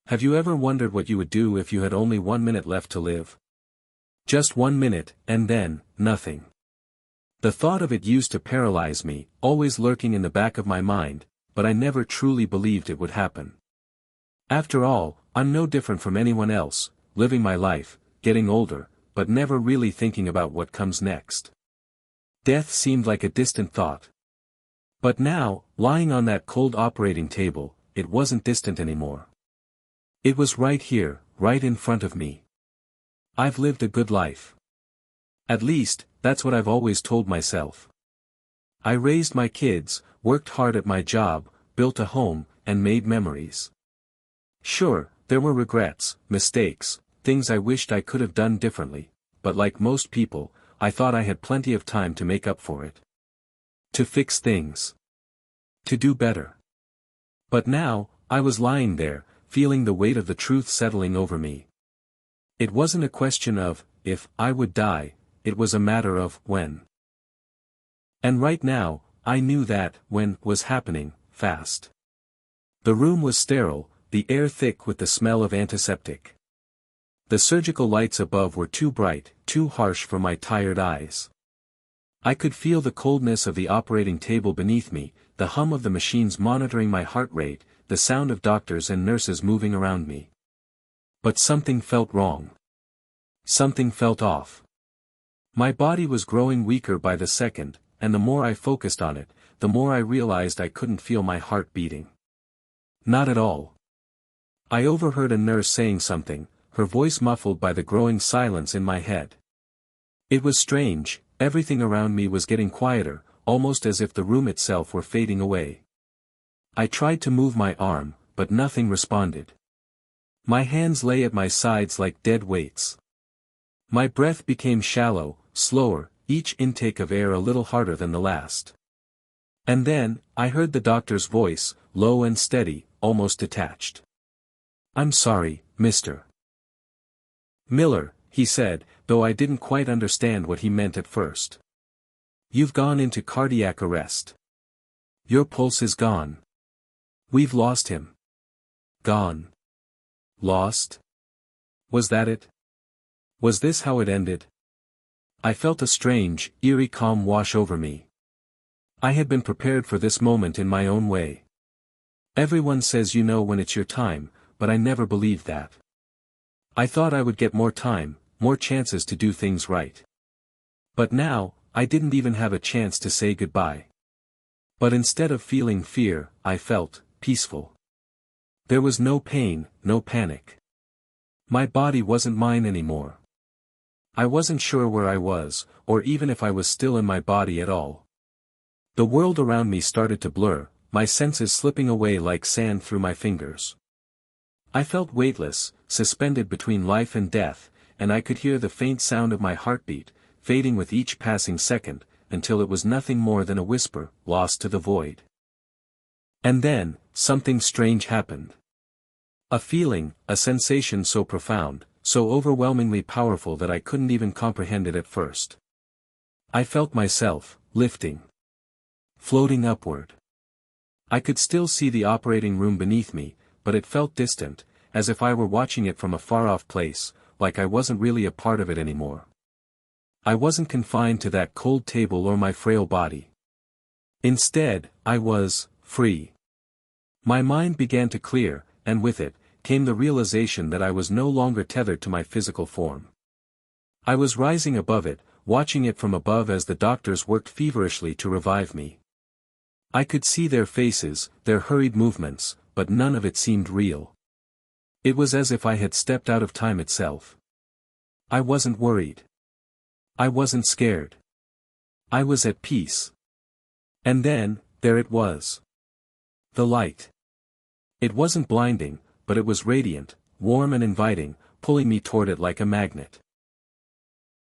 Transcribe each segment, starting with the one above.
Have you ever wondered what you would do if you had only 1 minute left to live? Just 1 minute, and then, nothing. The thought of it used to paralyze me, always lurking in the back of my mind, but I never truly believed it would happen. After all, I'm no different from anyone else, living my life, getting older, but never really thinking about what comes next. Death seemed like a distant thought. But now, lying on that cold operating table, it wasn't distant anymore. It was right here, right in front of me. I've lived a good life. At least, that's what I've always told myself. I raised my kids, worked hard at my job, built a home, and made memories. Sure, there were regrets, mistakes, things I wished I could have done differently, but like most people, I thought I had plenty of time to make up for it. To fix things. To do better. But now, I was lying there, feeling the weight of the truth settling over me. It wasn't a question of, if I would die, it was a matter of, when. And right now, I knew that, when, was happening, fast. The room was sterile, the air thick with the smell of antiseptic. The surgical lights above were too bright, too harsh for my tired eyes. I could feel the coldness of the operating table beneath me, the hum of the machines monitoring my heart rate, the sound of doctors and nurses moving around me. But something felt wrong. Something felt off. My body was growing weaker by the second, and the more I focused on it, the more I realized I couldn't feel my heart beating. Not at all. I overheard a nurse saying something, her voice muffled by the growing silence in my head. It was strange, everything around me was getting quieter, almost as if the room itself were fading away. I tried to move my arm, but nothing responded. My hands lay at my sides like dead weights. My breath became shallow, slower, each intake of air a little harder than the last. And then, I heard the doctor's voice, low and steady, almost detached. "I'm sorry, Mr. Miller," he said, though I didn't quite understand what he meant at first. "You've gone into cardiac arrest. Your pulse is gone. We've lost him." Gone. Lost? Was that it? Was this how it ended? I felt a strange, eerie calm wash over me. I had been prepared for this moment in my own way. Everyone says you know when it's your time, but I never believed that. I thought I would get more time, more chances to do things right. But now, I didn't even have a chance to say goodbye. But instead of feeling fear, I felt peaceful. There was no pain, no panic. My body wasn't mine anymore. I wasn't sure where I was, or even if I was still in my body at all. The world around me started to blur, my senses slipping away like sand through my fingers. I felt weightless, suspended between life and death, and I could hear the faint sound of my heartbeat, fading with each passing second, until it was nothing more than a whisper, lost to the void. And then, something strange happened. A feeling, a sensation so profound, so overwhelmingly powerful that I couldn't even comprehend it at first. I felt myself, lifting. Floating upward. I could still see the operating room beneath me, but it felt distant, as if I were watching it from a far-off place, like I wasn't really a part of it anymore. I wasn't confined to that cold table or my frail body. Instead, I was free. My mind began to clear, and with it, came the realization that I was no longer tethered to my physical form. I was rising above it, watching it from above as the doctors worked feverishly to revive me. I could see their faces, their hurried movements, but none of it seemed real. It was as if I had stepped out of time itself. I wasn't worried. I wasn't scared. I was at peace. And then, there it was. The light. It wasn't blinding, but it was radiant, warm and inviting, pulling me toward it like a magnet.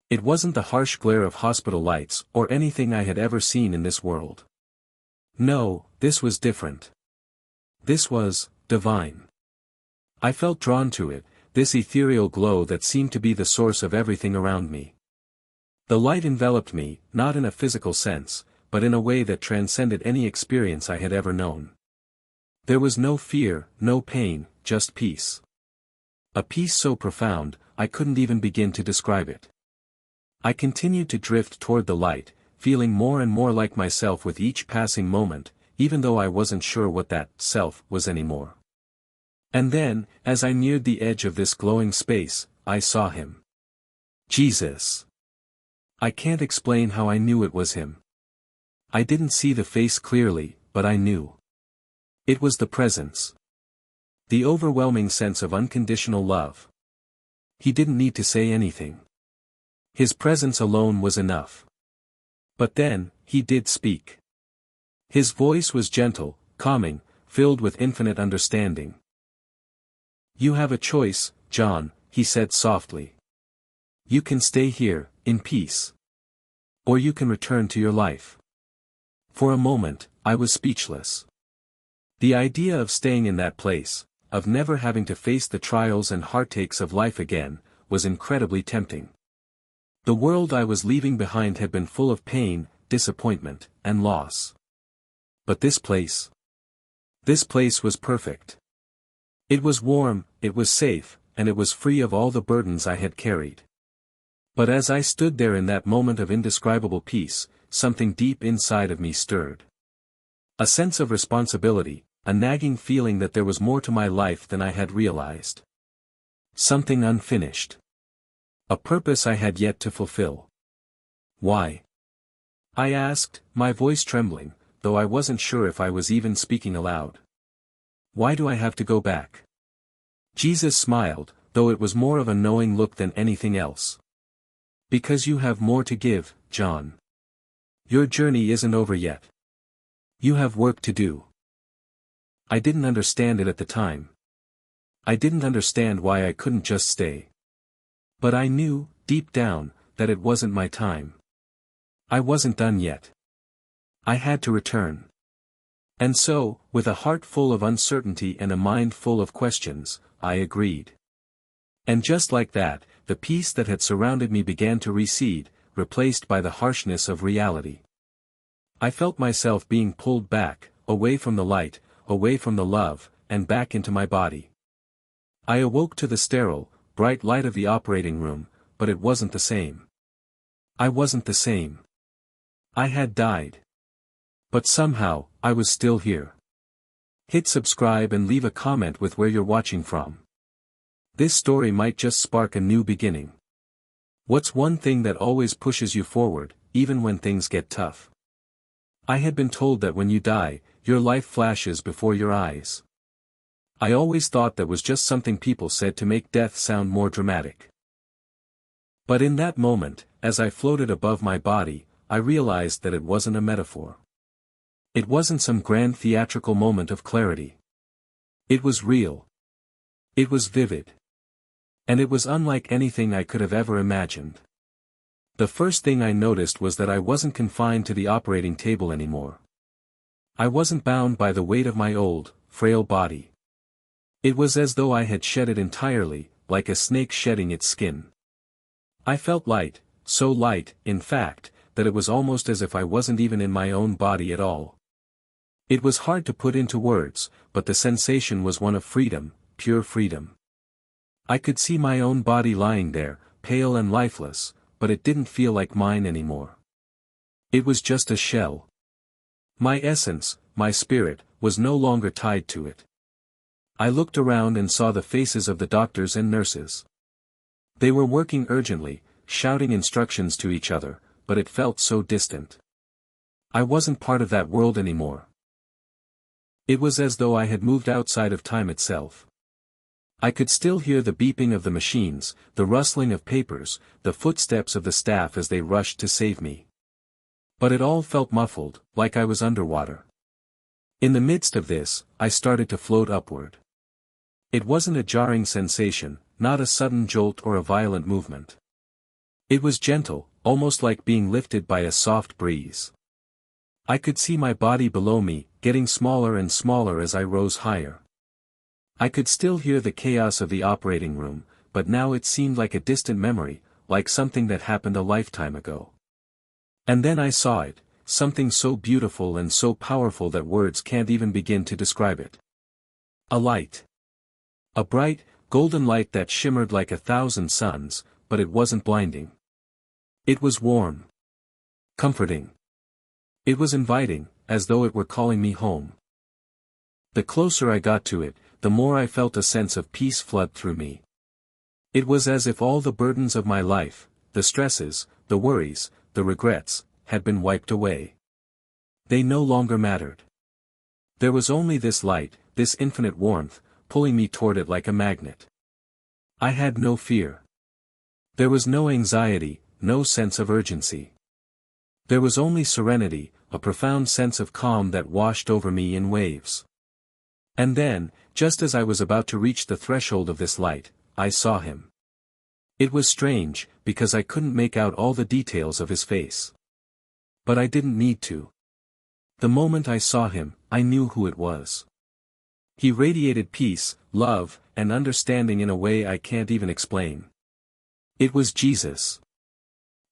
It wasn't the harsh glare of hospital lights or anything I had ever seen in this world. No, this was different. This was divine. I felt drawn to it, this ethereal glow that seemed to be the source of everything around me. The light enveloped me, not in a physical sense, but in a way that transcended any experience I had ever known. There was no fear, no pain, just peace. A peace so profound, I couldn't even begin to describe it. I continued to drift toward the light, feeling more and more like myself with each passing moment, even though I wasn't sure what that self was anymore. And then, as I neared the edge of this glowing space, I saw him. Jesus. I can't explain how I knew it was him. I didn't see the face clearly, but I knew. It was the presence. The overwhelming sense of unconditional love. He didn't need to say anything. His presence alone was enough. But then, he did speak. His voice was gentle, calming, filled with infinite understanding. "You have a choice, John," he said softly. "You can stay here, in peace. Or you can return to your life." For a moment, I was speechless. The idea of staying in that place, of never having to face the trials and heartaches of life again, was incredibly tempting. The world I was leaving behind had been full of pain, disappointment, and loss. But this place was perfect. It was warm, it was safe, and it was free of all the burdens I had carried. But as I stood there in that moment of indescribable peace, something deep inside of me stirred. A sense of responsibility, a nagging feeling that there was more to my life than I had realized. Something unfinished. A purpose I had yet to fulfill. "Why?" I asked, my voice trembling, though I wasn't sure if I was even speaking aloud. "Why do I have to go back?" Jesus smiled, though it was more of a knowing look than anything else. "Because you have more to give, John. Your journey isn't over yet. You have work to do." I didn't understand it at the time. I didn't understand why I couldn't just stay. But I knew, deep down, that it wasn't my time. I wasn't done yet. I had to return. And so, with a heart full of uncertainty and a mind full of questions, I agreed. And just like that, the peace that had surrounded me began to recede, replaced by the harshness of reality. I felt myself being pulled back, away from the light, away from the love, and back into my body. I awoke to the sterile, bright light of the operating room, but it wasn't the same. I wasn't the same. I had died. But somehow, I was still here. Hit subscribe and leave a comment with where you're watching from. This story might just spark a new beginning. What's one thing that always pushes you forward, even when things get tough? I had been told that when you die, your life flashes before your eyes. I always thought that was just something people said to make death sound more dramatic. But in that moment, as I floated above my body, I realized that it wasn't a metaphor. It wasn't some grand theatrical moment of clarity. It was real. It was vivid. And it was unlike anything I could have ever imagined. The first thing I noticed was that I wasn't confined to the operating table anymore. I wasn't bound by the weight of my old, frail body. It was as though I had shed it entirely, like a snake shedding its skin. I felt light, so light, in fact, that it was almost as if I wasn't even in my own body at all. It was hard to put into words, but the sensation was one of freedom, pure freedom. I could see my own body lying there, pale and lifeless, but it didn't feel like mine anymore. It was just a shell. My essence, my spirit, was no longer tied to it. I looked around and saw the faces of the doctors and nurses. They were working urgently, shouting instructions to each other, but it felt so distant. I wasn't part of that world anymore. It was as though I had moved outside of time itself. I could still hear the beeping of the machines, the rustling of papers, the footsteps of the staff as they rushed to save me. But it all felt muffled, like I was underwater. In the midst of this, I started to float upward. It wasn't a jarring sensation, not a sudden jolt or a violent movement. It was gentle, almost like being lifted by a soft breeze. I could see my body below me, getting smaller and smaller as I rose higher. I could still hear the chaos of the operating room, but now it seemed like a distant memory, like something that happened a lifetime ago. And then I saw it, something so beautiful and so powerful that words can't even begin to describe it. A light. A bright, golden light that shimmered like 1,000 suns, but it wasn't blinding. It was warm. Comforting. It was inviting, as though it were calling me home. The closer I got to it, the more I felt a sense of peace flood through me. It was as if all the burdens of my life, the stresses, the worries, the regrets, had been wiped away. They no longer mattered. There was only this light, this infinite warmth, pulling me toward it like a magnet. I had no fear. There was no anxiety, no sense of urgency. There was only serenity, a profound sense of calm that washed over me in waves. And then, just as I was about to reach the threshold of this light, I saw him. It was strange, because I couldn't make out all the details of his face. But I didn't need to. The moment I saw him, I knew who it was. He radiated peace, love, and understanding in a way I can't even explain. It was Jesus.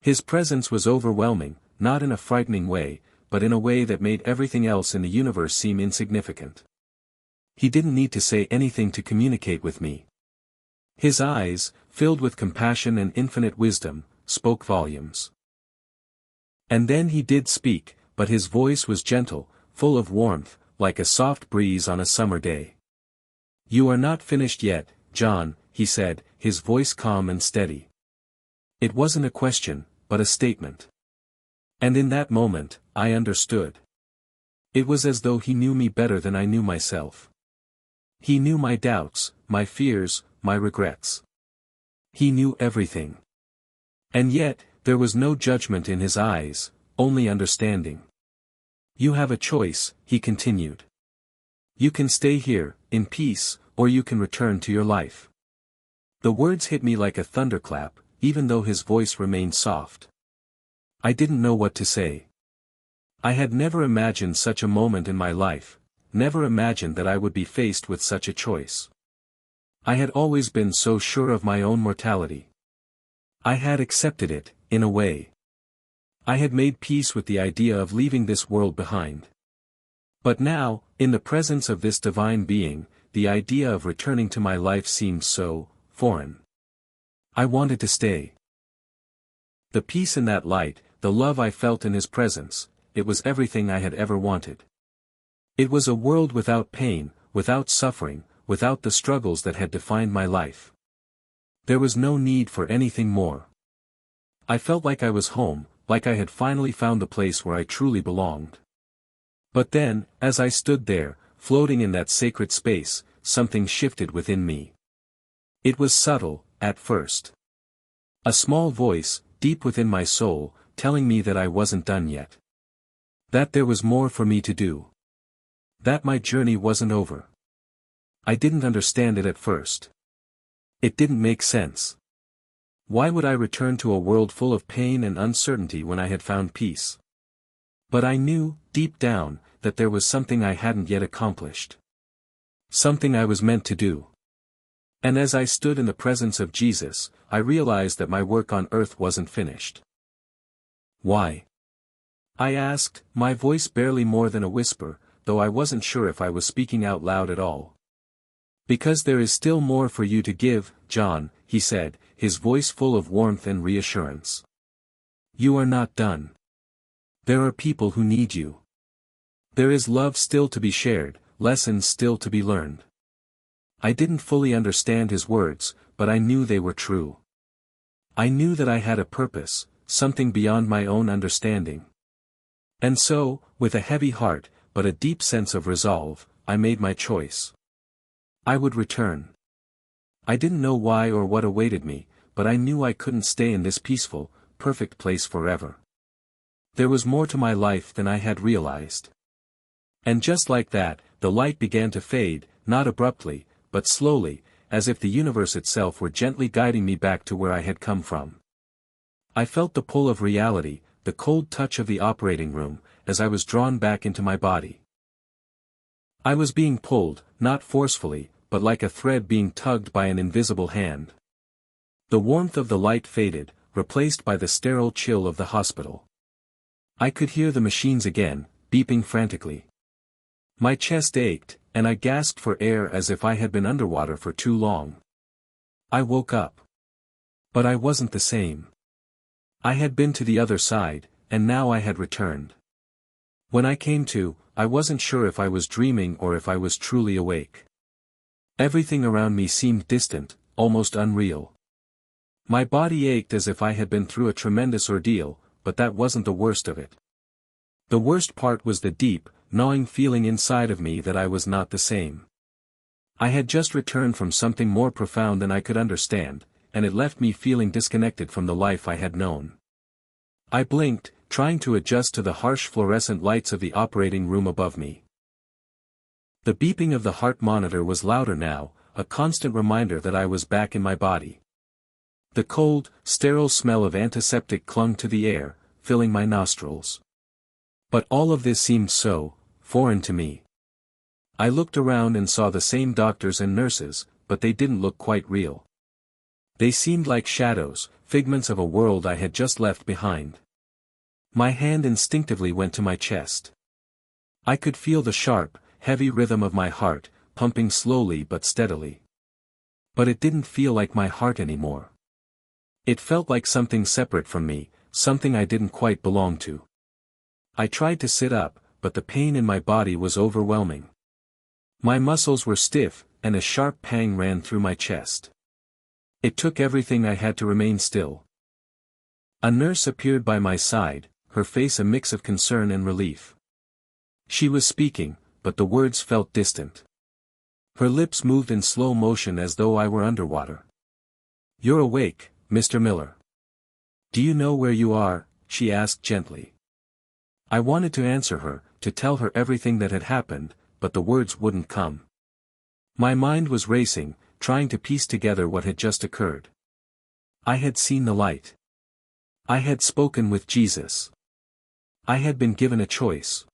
His presence was overwhelming, not in a frightening way, but in a way that made everything else in the universe seem insignificant. He didn't need to say anything to communicate with me. His eyes, filled with compassion and infinite wisdom, spoke volumes. And then he did speak, but his voice was gentle, full of warmth, like a soft breeze on a summer day. "You are not finished yet, John," he said, his voice calm and steady. It wasn't a question, but a statement. And in that moment, I understood. It was as though he knew me better than I knew myself. He knew my doubts, my fears, my regrets. He knew everything. And yet, there was no judgment in his eyes, only understanding. "You have a choice," he continued. "You can stay here, in peace, or you can return to your life." The words hit me like a thunderclap, even though his voice remained soft. I didn't know what to say. I had never imagined such a moment in my life, never imagined that I would be faced with such a choice. I had always been so sure of my own mortality. I had accepted it, in a way. I had made peace with the idea of leaving this world behind. But now, in the presence of this divine being, the idea of returning to my life seemed so foreign. I wanted to stay. The peace in that light, the love I felt in his presence, it was everything I had ever wanted. It was a world without pain, without suffering, without the struggles that had defined my life. There was no need for anything more. I felt like I was home, like I had finally found the place where I truly belonged. But then, as I stood there, floating in that sacred space, something shifted within me. It was subtle, at first. A small voice, deep within my soul, telling me that I wasn't done yet. That there was more for me to do. That my journey wasn't over. I didn't understand it at first. It didn't make sense. Why would I return to a world full of pain and uncertainty when I had found peace? But I knew, deep down, that there was something I hadn't yet accomplished. Something I was meant to do. And as I stood in the presence of Jesus, I realized that my work on earth wasn't finished. "Why?" I asked, my voice barely more than a whisper, though I wasn't sure if I was speaking out loud at all. "Because there is still more for you to give, John," he said, his voice full of warmth and reassurance. "You are not done. There are people who need you. There is love still to be shared, lessons still to be learned." I didn't fully understand his words, but I knew they were true. I knew that I had a purpose, something beyond my own understanding. And so, with a heavy heart, but a deep sense of resolve, I made my choice. I would return. I didn't know why or what awaited me, but I knew I couldn't stay in this peaceful, perfect place forever. There was more to my life than I had realized. And just like that, the light began to fade, not abruptly, but slowly, as if the universe itself were gently guiding me back to where I had come from. I felt the pull of reality, the cold touch of the operating room, as I was drawn back into my body. I was being pulled, not forcefully, but like a thread being tugged by an invisible hand. The warmth of the light faded, replaced by the sterile chill of the hospital. I could hear the machines again, beeping frantically. My chest ached, and I gasped for air as if I had been underwater for too long. I woke up. But I wasn't the same. I had been to the other side, and now I had returned. When I came to, I wasn't sure if I was dreaming or if I was truly awake. Everything around me seemed distant, almost unreal. My body ached as if I had been through a tremendous ordeal, but that wasn't the worst of it. The worst part was the deep, gnawing feeling inside of me that I was not the same. I had just returned from something more profound than I could understand, and it left me feeling disconnected from the life I had known. I blinked, trying to adjust to the harsh fluorescent lights of the operating room above me. The beeping of the heart monitor was louder now, a constant reminder that I was back in my body. The cold, sterile smell of antiseptic clung to the air, filling my nostrils. But all of this seemed so foreign to me. I looked around and saw the same doctors and nurses, but they didn't look quite real. They seemed like shadows, figments of a world I had just left behind. My hand instinctively went to my chest. I could feel the sharp, heavy rhythm of my heart, pumping slowly but steadily. But it didn't feel like my heart anymore. It felt like something separate from me, something I didn't quite belong to. I tried to sit up, but the pain in my body was overwhelming. My muscles were stiff, and a sharp pang ran through my chest. It took everything I had to remain still. A nurse appeared by my side, her face a mix of concern and relief. She was speaking, but the words felt distant. Her lips moved in slow motion as though I were underwater. "You're awake, Mr. Miller. Do you know where you are?" she asked gently. I wanted to answer her, to tell her everything that had happened, but the words wouldn't come. My mind was racing, trying to piece together what had just occurred. I had seen the light. I had spoken with Jesus. I had been given a choice.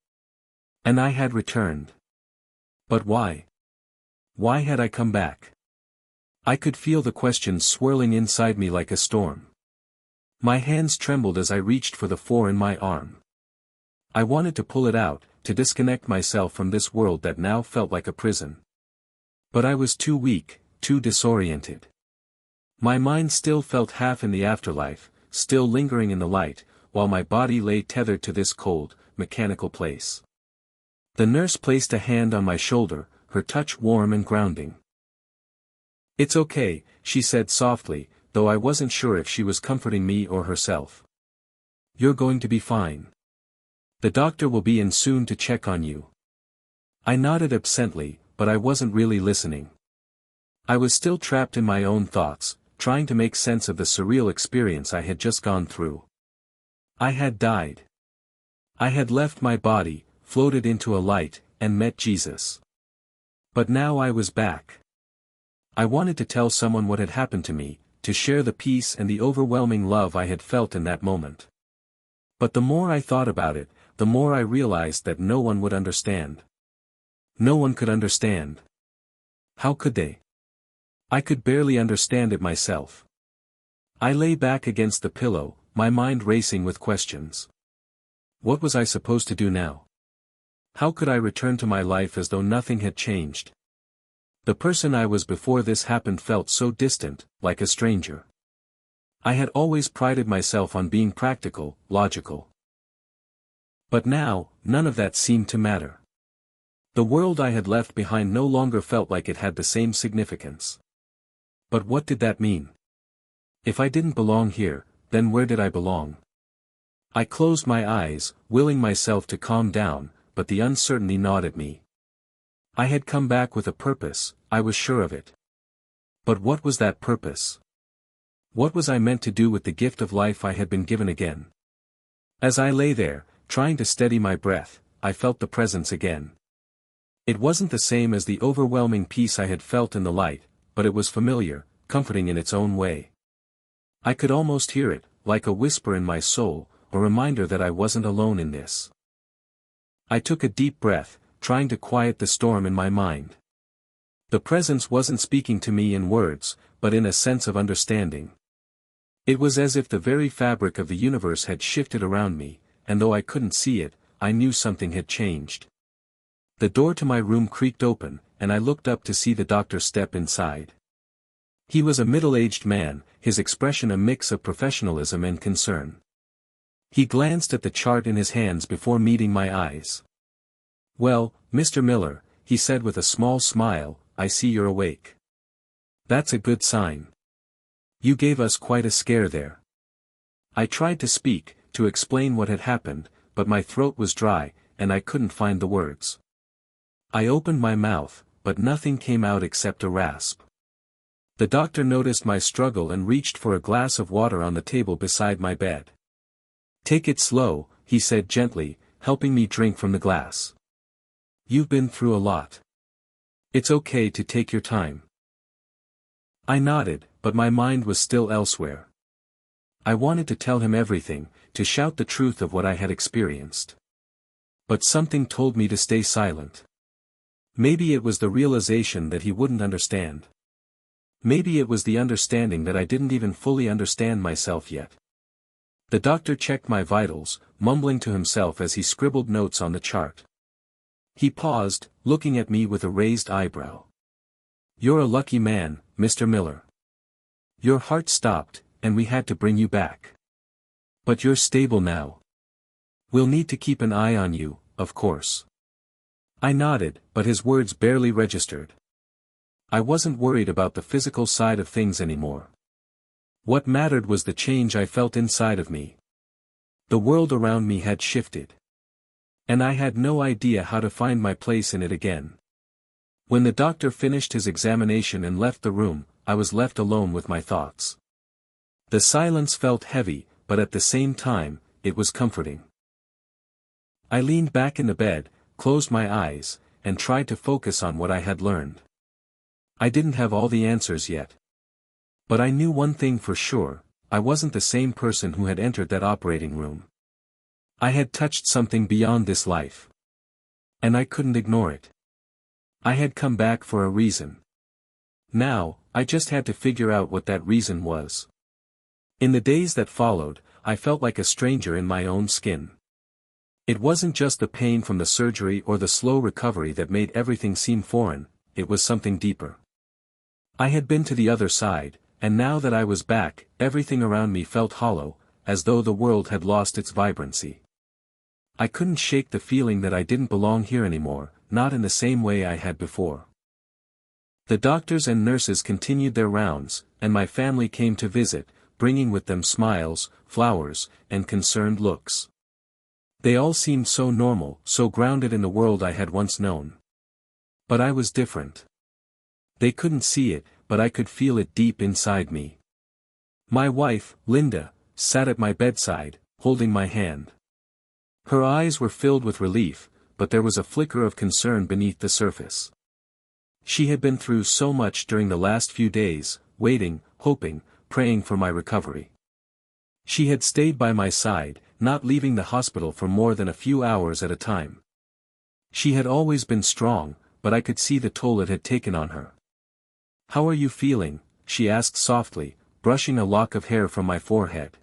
And I had returned. But why? Why had I come back? I could feel the questions swirling inside me like a storm. My hands trembled as I reached for the 4 in my arm. I wanted to pull it out, to disconnect myself from this world that now felt like a prison. But I was too weak, too disoriented. My mind still felt half in the afterlife, still lingering in the light, while my body lay tethered to this cold, mechanical place. The nurse placed a hand on my shoulder, her touch warm and grounding. "It's okay," she said softly, though I wasn't sure if she was comforting me or herself. "You're going to be fine. The doctor will be in soon to check on you." I nodded absently, but I wasn't really listening. I was still trapped in my own thoughts, trying to make sense of the surreal experience I had just gone through. I had died. I had left my body, floated into a light, and met Jesus. But now I was back. I wanted to tell someone what had happened to me, to share the peace and the overwhelming love I had felt in that moment. But the more I thought about it, the more I realized that no one would understand. No one could understand. How could they? I could barely understand it myself. I lay back against the pillow, my mind racing with questions. What was I supposed to do now? How could I return to my life as though nothing had changed? The person I was before this happened felt so distant, like a stranger. I had always prided myself on being practical, logical. But now, none of that seemed to matter. The world I had left behind no longer felt like it had the same significance. But what did that mean? If I didn't belong here, then where did I belong? I closed my eyes, willing myself to calm down, but the uncertainty gnawed at me. I had come back with a purpose, I was sure of it. But what was that purpose? What was I meant to do with the gift of life I had been given again? As I lay there, trying to steady my breath, I felt the presence again. It wasn't the same as the overwhelming peace I had felt in the light, but it was familiar, comforting in its own way. I could almost hear it, like a whisper in my soul, a reminder that I wasn't alone in this. I took a deep breath, trying to quiet the storm in my mind. The presence wasn't speaking to me in words, but in a sense of understanding. It was as if the very fabric of the universe had shifted around me, and though I couldn't see it, I knew something had changed. The door to my room creaked open, and I looked up to see the doctor step inside. He was a middle-aged man, his expression a mix of professionalism and concern. He glanced at the chart in his hands before meeting my eyes. "Well, Mr. Miller," he said with a small smile, "I see you're awake. That's a good sign. You gave us quite a scare there." I tried to speak, to explain what had happened, but my throat was dry, and I couldn't find the words. I opened my mouth, but nothing came out except a rasp. The doctor noticed my struggle and reached for a glass of water on the table beside my bed. "Take it slow," he said gently, helping me drink from the glass. "You've been through a lot. It's okay to take your time." I nodded, but my mind was still elsewhere. I wanted to tell him everything, to shout the truth of what I had experienced. But something told me to stay silent. Maybe it was the realization that he wouldn't understand. Maybe it was the understanding that I didn't even fully understand myself yet. The doctor checked my vitals, mumbling to himself as he scribbled notes on the chart. He paused, looking at me with a raised eyebrow. "You're a lucky man, Mr. Miller. Your heart stopped, and we had to bring you back. But you're stable now. We'll need to keep an eye on you, of course." I nodded, but his words barely registered. I wasn't worried about the physical side of things anymore. What mattered was the change I felt inside of me. The world around me had shifted. And I had no idea how to find my place in it again. When the doctor finished his examination and left the room, I was left alone with my thoughts. The silence felt heavy, but at the same time, it was comforting. I leaned back in the bed, closed my eyes, and tried to focus on what I had learned. I didn't have all the answers yet. But I knew one thing for sure: I wasn't the same person who had entered that operating room. I had touched something beyond this life. And I couldn't ignore it. I had come back for a reason. Now, I just had to figure out what that reason was. In the days that followed, I felt like a stranger in my own skin. It wasn't just the pain from the surgery or the slow recovery that made everything seem foreign, it was something deeper. I had been to the other side, and now that I was back, everything around me felt hollow, as though the world had lost its vibrancy. I couldn't shake the feeling that I didn't belong here anymore, not in the same way I had before. The doctors and nurses continued their rounds, and my family came to visit, bringing with them smiles, flowers, and concerned looks. They all seemed so normal, so grounded in the world I had once known. But I was different. They couldn't see it, but I could feel it deep inside me. My wife, Linda, sat at my bedside, holding my hand. Her eyes were filled with relief, but there was a flicker of concern beneath the surface. She had been through so much during the last few days, waiting, hoping, praying for my recovery. She had stayed by my side, not leaving the hospital for more than a few hours at a time. She had always been strong, but I could see the toll it had taken on her. "How are you feeling?" she asked softly, brushing a lock of hair from my forehead.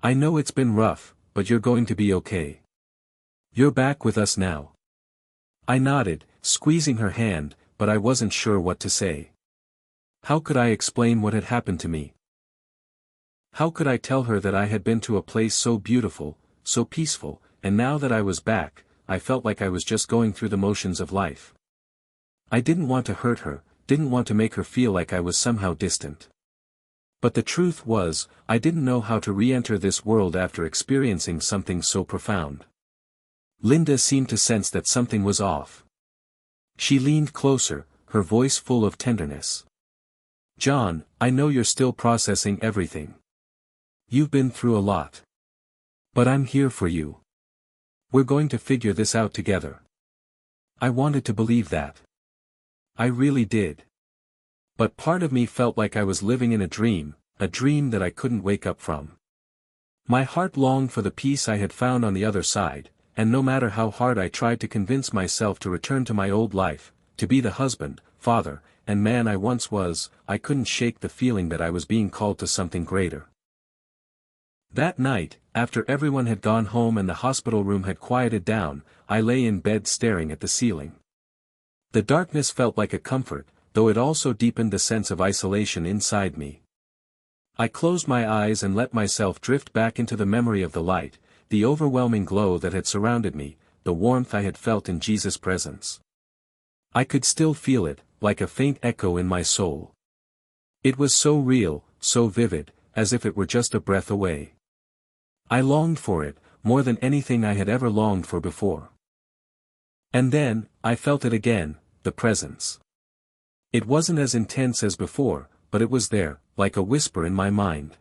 "I know it's been rough, but you're going to be okay. You're back with us now." I nodded, squeezing her hand, but I wasn't sure what to say. How could I explain what had happened to me? How could I tell her that I had been to a place so beautiful, so peaceful, and now that I was back, I felt like I was just going through the motions of life? I didn't want to hurt her, didn't want to make her feel like I was somehow distant. But the truth was, I didn't know how to re-enter this world after experiencing something so profound. Linda seemed to sense that something was off. She leaned closer, her voice full of tenderness. "John, I know you're still processing everything. You've been through a lot. But I'm here for you. We're going to figure this out together." I wanted to believe that. I really did. But part of me felt like I was living in a dream that I couldn't wake up from. My heart longed for the peace I had found on the other side, and no matter how hard I tried to convince myself to return to my old life, to be the husband, father, and man I once was, I couldn't shake the feeling that I was being called to something greater. That night, after everyone had gone home and the hospital room had quieted down, I lay in bed staring at the ceiling. The darkness felt like a comfort, though it also deepened the sense of isolation inside me. I closed my eyes and let myself drift back into the memory of the light, the overwhelming glow that had surrounded me, the warmth I had felt in Jesus' presence. I could still feel it, like a faint echo in my soul. It was so real, so vivid, as if it were just a breath away. I longed for it, more than anything I had ever longed for before. And then, I felt it again, the presence. It wasn't as intense as before, but it was there, like a whisper in my mind.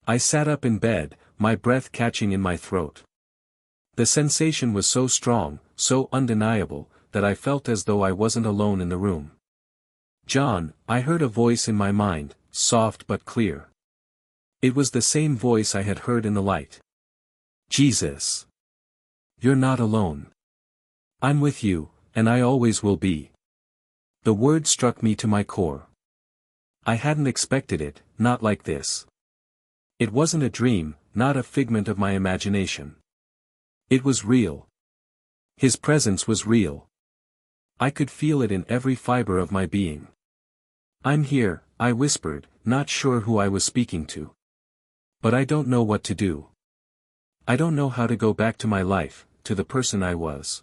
I sat up in bed, my breath catching in my throat. The sensation was so strong, so undeniable, that I felt as though I wasn't alone in the room. "John," I heard a voice in my mind, soft but clear. It was the same voice I had heard in the light. "Jesus. You're not alone. I'm with you, and I always will be." The word struck me to my core. I hadn't expected it, not like this. It wasn't a dream, not a figment of my imagination. It was real. His presence was real. I could feel it in every fiber of my being. "I'm here," I whispered, not sure who I was speaking to. "But I don't know what to do. I don't know how to go back to my life, to the person I was."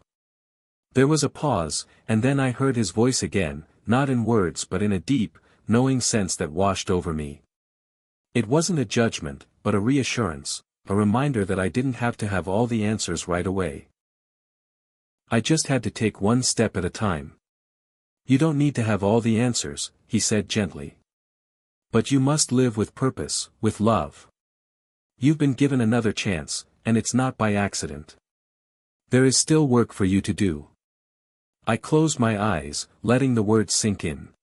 There was a pause, and then I heard his voice again, not in words but in a deep, knowing sense that washed over me. It wasn't a judgment, but a reassurance, a reminder that I didn't have to have all the answers right away. I just had to take one step at a time. "You don't need to have all the answers," he said gently. "But you must live with purpose, with love. You've been given another chance, and it's not by accident. There is still work for you to do." I closed my eyes, letting the words sink in.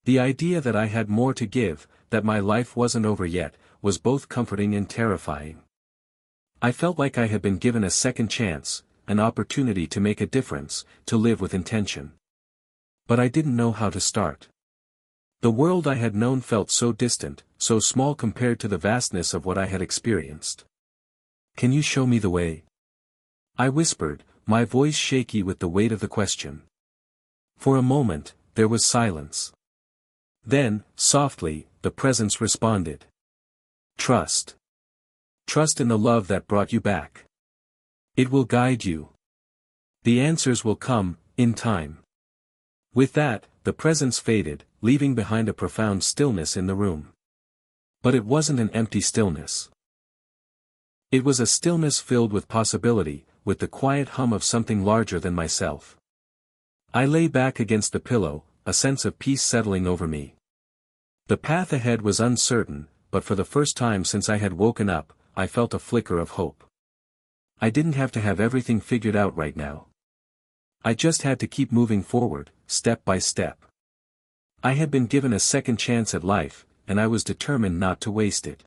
The idea that I had more to give, that my life wasn't over yet, was both comforting and terrifying. I felt like I had been given a second chance, an opportunity to make a difference, to live with intention. But I didn't know how to start. The world I had known felt so distant, so small compared to the vastness of what I had experienced. "Can you show me the way?" I whispered, my voice shaky with the weight of the question. For a moment, there was silence. Then, softly, the presence responded. "Trust. Trust in the love that brought you back. It will guide you. The answers will come, in time." With that, the presence faded, leaving behind a profound stillness in the room. But it wasn't an empty stillness. It was a stillness filled with possibility, with the quiet hum of something larger than myself. I lay back against the pillow, a sense of peace settling over me. The path ahead was uncertain, but for the first time since I had woken up, I felt a flicker of hope. I didn't have to have everything figured out right now. I just had to keep moving forward, step by step. I had been given a second chance at life, and I was determined not to waste it.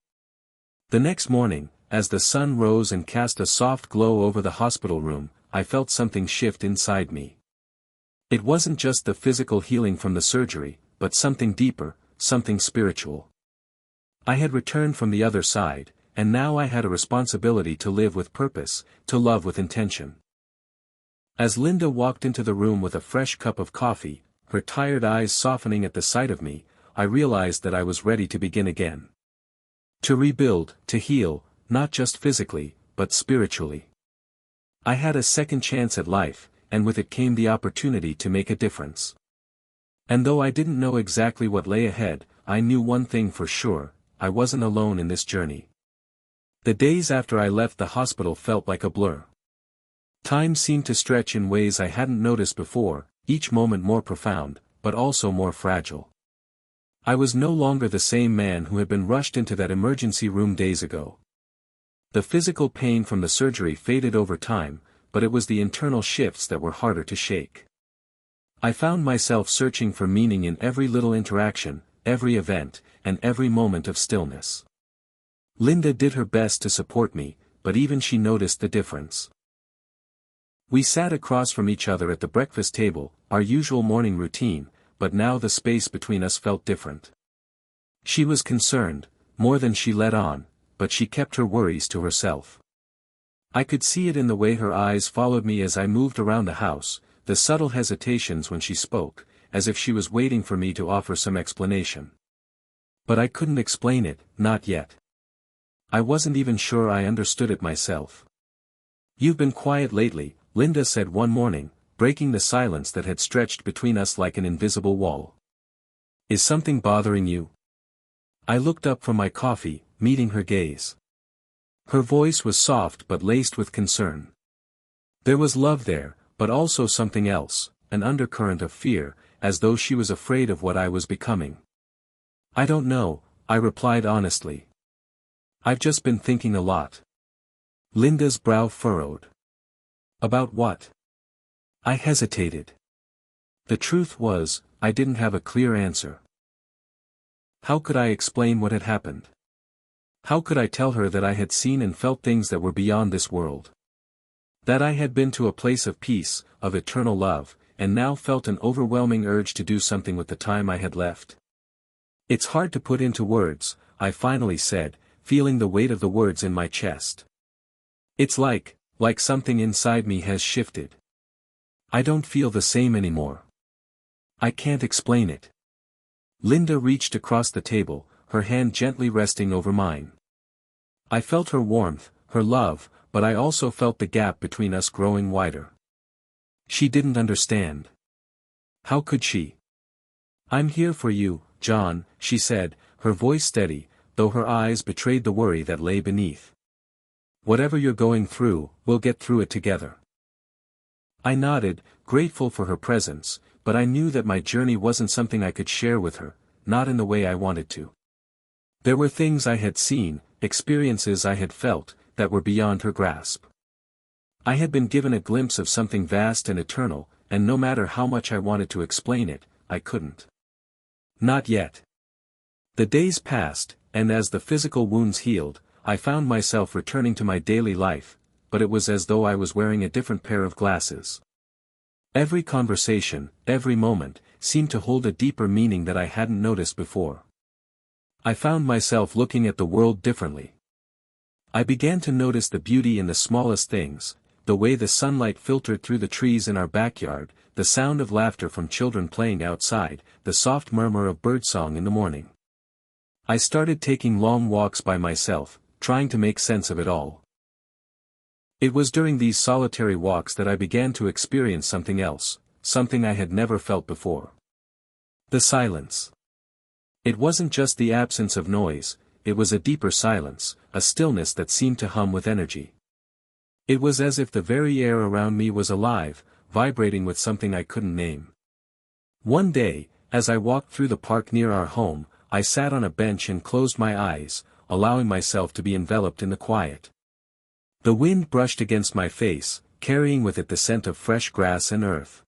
The next morning, as the sun rose and cast a soft glow over the hospital room, I felt something shift inside me. It wasn't just the physical healing from the surgery, but something deeper, something spiritual. I had returned from the other side, and now I had a responsibility to live with purpose, to love with intention. As Linda walked into the room with a fresh cup of coffee, her tired eyes softening at the sight of me, I realized that I was ready to begin again. To rebuild, to heal, not just physically, but spiritually. I had a second chance at life, and with it came the opportunity to make a difference. And though I didn't know exactly what lay ahead, I knew one thing for sure: I wasn't alone in this journey. The days after I left the hospital felt like a blur. Time seemed to stretch in ways I hadn't noticed before, each moment more profound, but also more fragile. I was no longer the same man who had been rushed into that emergency room days ago. The physical pain from the surgery faded over time, but it was the internal shifts that were harder to shake. I found myself searching for meaning in every little interaction, every event, and every moment of stillness. Linda did her best to support me, but even she noticed the difference. We sat across from each other at the breakfast table, our usual morning routine, but now the space between us felt different. She was concerned, more than she let on, but she kept her worries to herself. I could see it in the way her eyes followed me as I moved around the house, the subtle hesitations when she spoke, as if she was waiting for me to offer some explanation. But I couldn't explain it, not yet. I wasn't even sure I understood it myself. "You've been quiet lately," Linda said one morning, breaking the silence that had stretched between us like an invisible wall. "Is something bothering you?" I looked up from my coffee, meeting her gaze. Her voice was soft but laced with concern. There was love there, but also something else, an undercurrent of fear, as though she was afraid of what I was becoming. "I don't know," I replied honestly. "I've just been thinking a lot." Linda's brow furrowed. "About what?" I hesitated. The truth was, I didn't have a clear answer. How could I explain what had happened? How could I tell her that I had seen and felt things that were beyond this world? That I had been to a place of peace, of eternal love, and now felt an overwhelming urge to do something with the time I had left? "It's hard to put into words," I finally said, feeling the weight of the words in my chest. "It's like something inside me has shifted. I don't feel the same anymore. I can't explain it." Linda reached across the table, her hand gently resting over mine. I felt her warmth, her love, but I also felt the gap between us growing wider. She didn't understand. How could she? "I'm here for you, John," she said, her voice steady, though her eyes betrayed the worry that lay beneath. "Whatever you're going through, we'll get through it together." I nodded, grateful for her presence, but I knew that my journey wasn't something I could share with her, not in the way I wanted to. There were things I had seen, experiences I had felt, that were beyond her grasp. I had been given a glimpse of something vast and eternal, and no matter how much I wanted to explain it, I couldn't. Not yet. The days passed, and as the physical wounds healed, I found myself returning to my daily life, but it was as though I was wearing a different pair of glasses. Every conversation, every moment, seemed to hold a deeper meaning that I hadn't noticed before. I found myself looking at the world differently. I began to notice the beauty in the smallest things, the way the sunlight filtered through the trees in our backyard, the sound of laughter from children playing outside, the soft murmur of birdsong in the morning. I started taking long walks by myself, trying to make sense of it all. It was during these solitary walks that I began to experience something else, something I had never felt before. The silence. It wasn't just the absence of noise, it was a deeper silence, a stillness that seemed to hum with energy. It was as if the very air around me was alive, vibrating with something I couldn't name. One day, as I walked through the park near our home, I sat on a bench and closed my eyes, allowing myself to be enveloped in the quiet. The wind brushed against my face, carrying with it the scent of fresh grass and earth.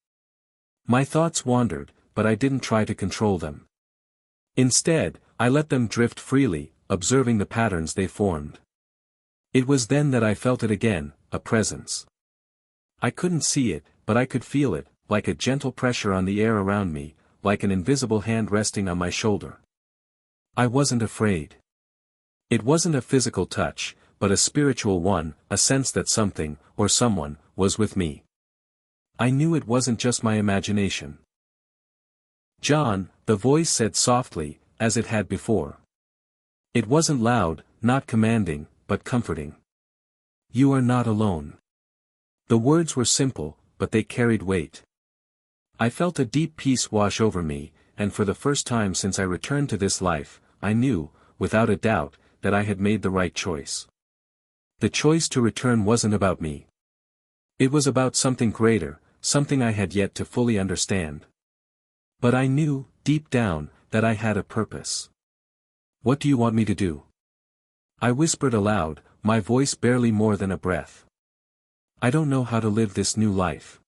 My thoughts wandered, but I didn't try to control them. Instead, I let them drift freely, observing the patterns they formed. It was then that I felt it again, a presence. I couldn't see it, but I could feel it, like a gentle pressure on the air around me, like an invisible hand resting on my shoulder. I wasn't afraid. It wasn't a physical touch, but a spiritual one, a sense that something, or someone, was with me. I knew it wasn't just my imagination. "John," the voice said softly, as it had before. It wasn't loud, not commanding, but comforting. "You are not alone." The words were simple, but they carried weight. I felt a deep peace wash over me, and for the first time since I returned to this life, I knew, without a doubt, that I had made the right choice. The choice to return wasn't about me. It was about something greater, something I had yet to fully understand. But I knew, deep down, that I had a purpose. "What do you want me to do?" I whispered aloud, my voice barely more than a breath. "I don't know how to live this new life."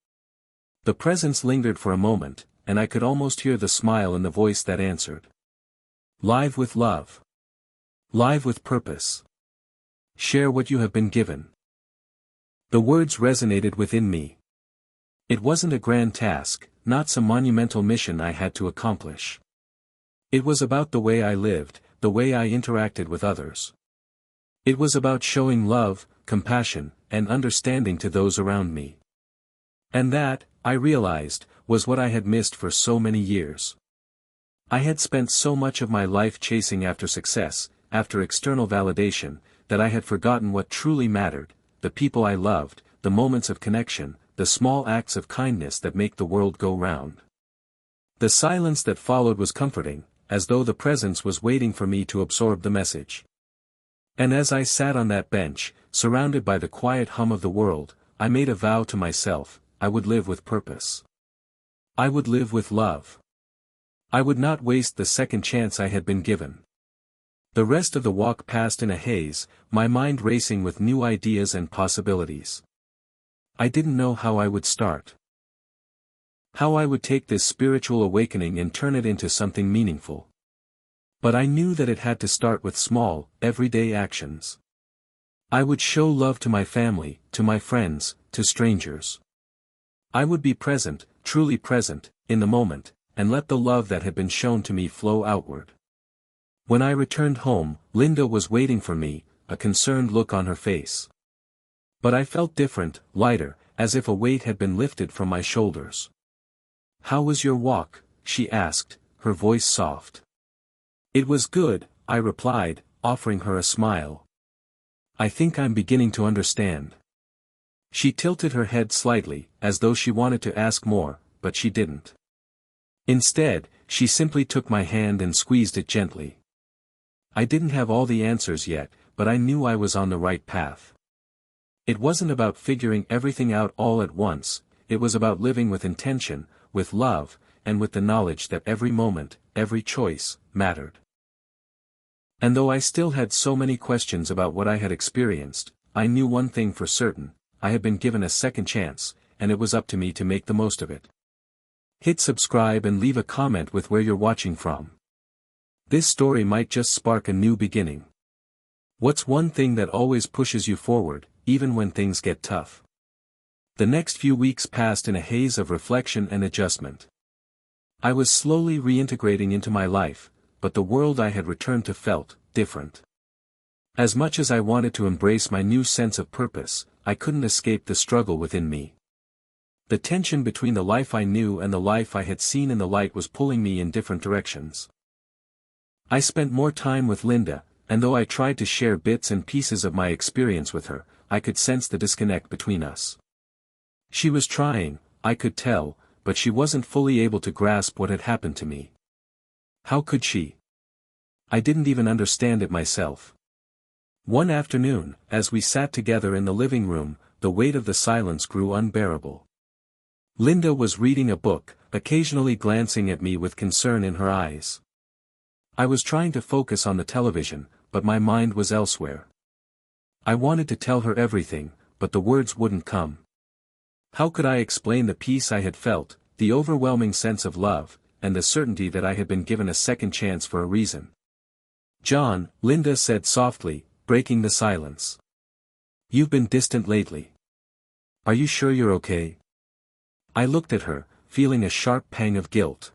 The presence lingered for a moment, and I could almost hear the smile in the voice that answered. "Live with love. Live with purpose. Share what you have been given." The words resonated within me. It wasn't a grand task, not some monumental mission I had to accomplish. It was about the way I lived, the way I interacted with others. It was about showing love, compassion, and understanding to those around me. And that, I realized, was what I had missed for so many years. I had spent so much of my life chasing after success, after external validation, that I had forgotten what truly mattered, the people I loved, the moments of connection, the small acts of kindness that make the world go round. The silence that followed was comforting, as though the presence was waiting for me to absorb the message. And as I sat on that bench, surrounded by the quiet hum of the world, I made a vow to myself: I would live with purpose. I would live with love. I would not waste the second chance I had been given. The rest of the walk passed in a haze, my mind racing with new ideas and possibilities. I didn't know how I would start. How I would take this spiritual awakening and turn it into something meaningful. But I knew that it had to start with small, everyday actions. I would show love to my family, to my friends, to strangers. I would be present, truly present, in the moment, and let the love that had been shown to me flow outward. When I returned home, Linda was waiting for me, a concerned look on her face. But I felt different, lighter, as if a weight had been lifted from my shoulders. "How was your walk?" she asked, her voice soft. "It was good," I replied, offering her a smile. "I think I'm beginning to understand." She tilted her head slightly, as though she wanted to ask more, but she didn't. Instead, she simply took my hand and squeezed it gently. I didn't have all the answers yet, but I knew I was on the right path. It wasn't about figuring everything out all at once, it was about living with intention, with love, and with the knowledge that every moment, every choice, mattered. And though I still had so many questions about what I had experienced, I knew one thing for certain: I had been given a second chance, and it was up to me to make the most of it. Hit subscribe and leave a comment with where you're watching from. This story might just spark a new beginning. What's one thing that always pushes you forward, even when things get tough? The next few weeks passed in a haze of reflection and adjustment. I was slowly reintegrating into my life, but the world I had returned to felt different. As much as I wanted to embrace my new sense of purpose, I couldn't escape the struggle within me. The tension between the life I knew and the life I had seen in the light was pulling me in different directions. I spent more time with Linda, and though I tried to share bits and pieces of my experience with her, I could sense the disconnect between us. She was trying, I could tell, but she wasn't fully able to grasp what had happened to me. How could she? I didn't even understand it myself. One afternoon, as we sat together in the living room, the weight of the silence grew unbearable. Linda was reading a book, occasionally glancing at me with concern in her eyes. I was trying to focus on the television, but my mind was elsewhere. I wanted to tell her everything, but the words wouldn't come. How could I explain the peace I had felt, the overwhelming sense of love, and the certainty that I had been given a second chance for a reason? "John," Linda said softly, breaking the silence. "You've been distant lately. Are you sure you're okay?" I looked at her, feeling a sharp pang of guilt.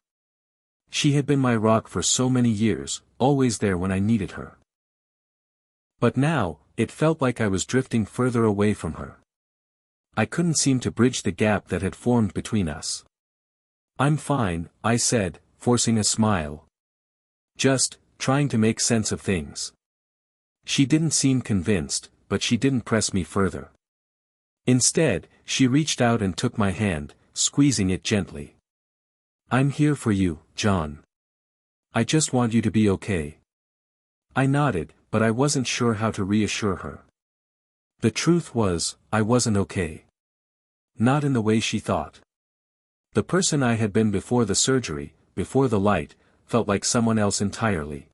She had been my rock for so many years, always there when I needed her. But now, it felt like I was drifting further away from her. I couldn't seem to bridge the gap that had formed between us. "I'm fine," I said, forcing a smile. "Just, trying to make sense of things." She didn't seem convinced, but she didn't press me further. Instead, she reached out and took my hand, squeezing it gently. "I'm here for you, John. I just want you to be okay." I nodded, but I wasn't sure how to reassure her. The truth was, I wasn't okay. Not in the way she thought. The person I had been before the surgery, before the light, felt like someone else entirely.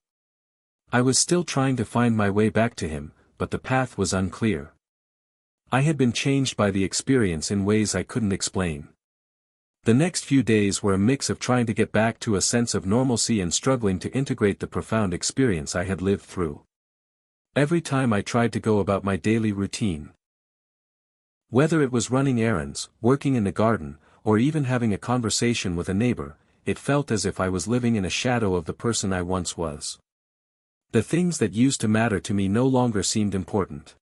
I was still trying to find my way back to him, but the path was unclear. I had been changed by the experience in ways I couldn't explain. The next few days were a mix of trying to get back to a sense of normalcy and struggling to integrate the profound experience I had lived through. Every time I tried to go about my daily routine, whether it was running errands, working in the garden, or even having a conversation with a neighbor, it felt as if I was living in a shadow of the person I once was. The things that used to matter to me no longer seemed important.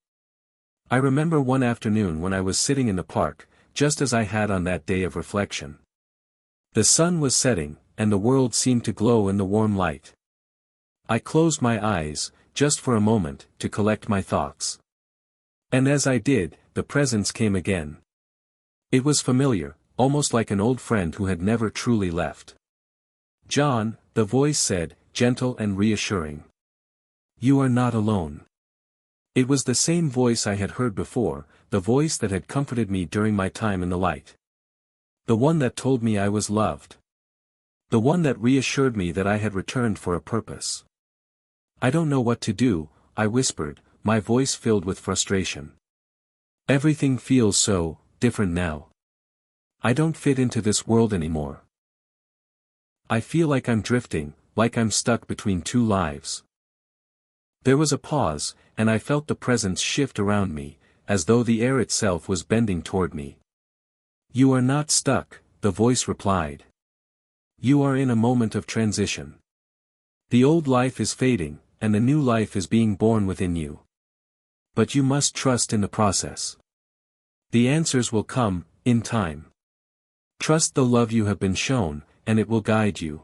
I remember one afternoon when I was sitting in the park, just as I had on that day of reflection. The sun was setting, and the world seemed to glow in the warm light. I closed my eyes, just for a moment, to collect my thoughts. And as I did, the presence came again. It was familiar, almost like an old friend who had never truly left. "John," the voice said, gentle and reassuring. "You are not alone." It was the same voice I had heard before, the voice that had comforted me during my time in the light. The one that told me I was loved. The one that reassured me that I had returned for a purpose. "I don't know what to do," I whispered, my voice filled with frustration. "Everything feels so different now. I don't fit into this world anymore. I feel like I'm drifting, like I'm stuck between two lives." There was a pause, and I felt the presence shift around me, as though the air itself was bending toward me. "You are not stuck," the voice replied. "You are in a moment of transition. The old life is fading, and the new life is being born within you. But you must trust in the process. The answers will come, in time. Trust the love you have been shown, and it will guide you."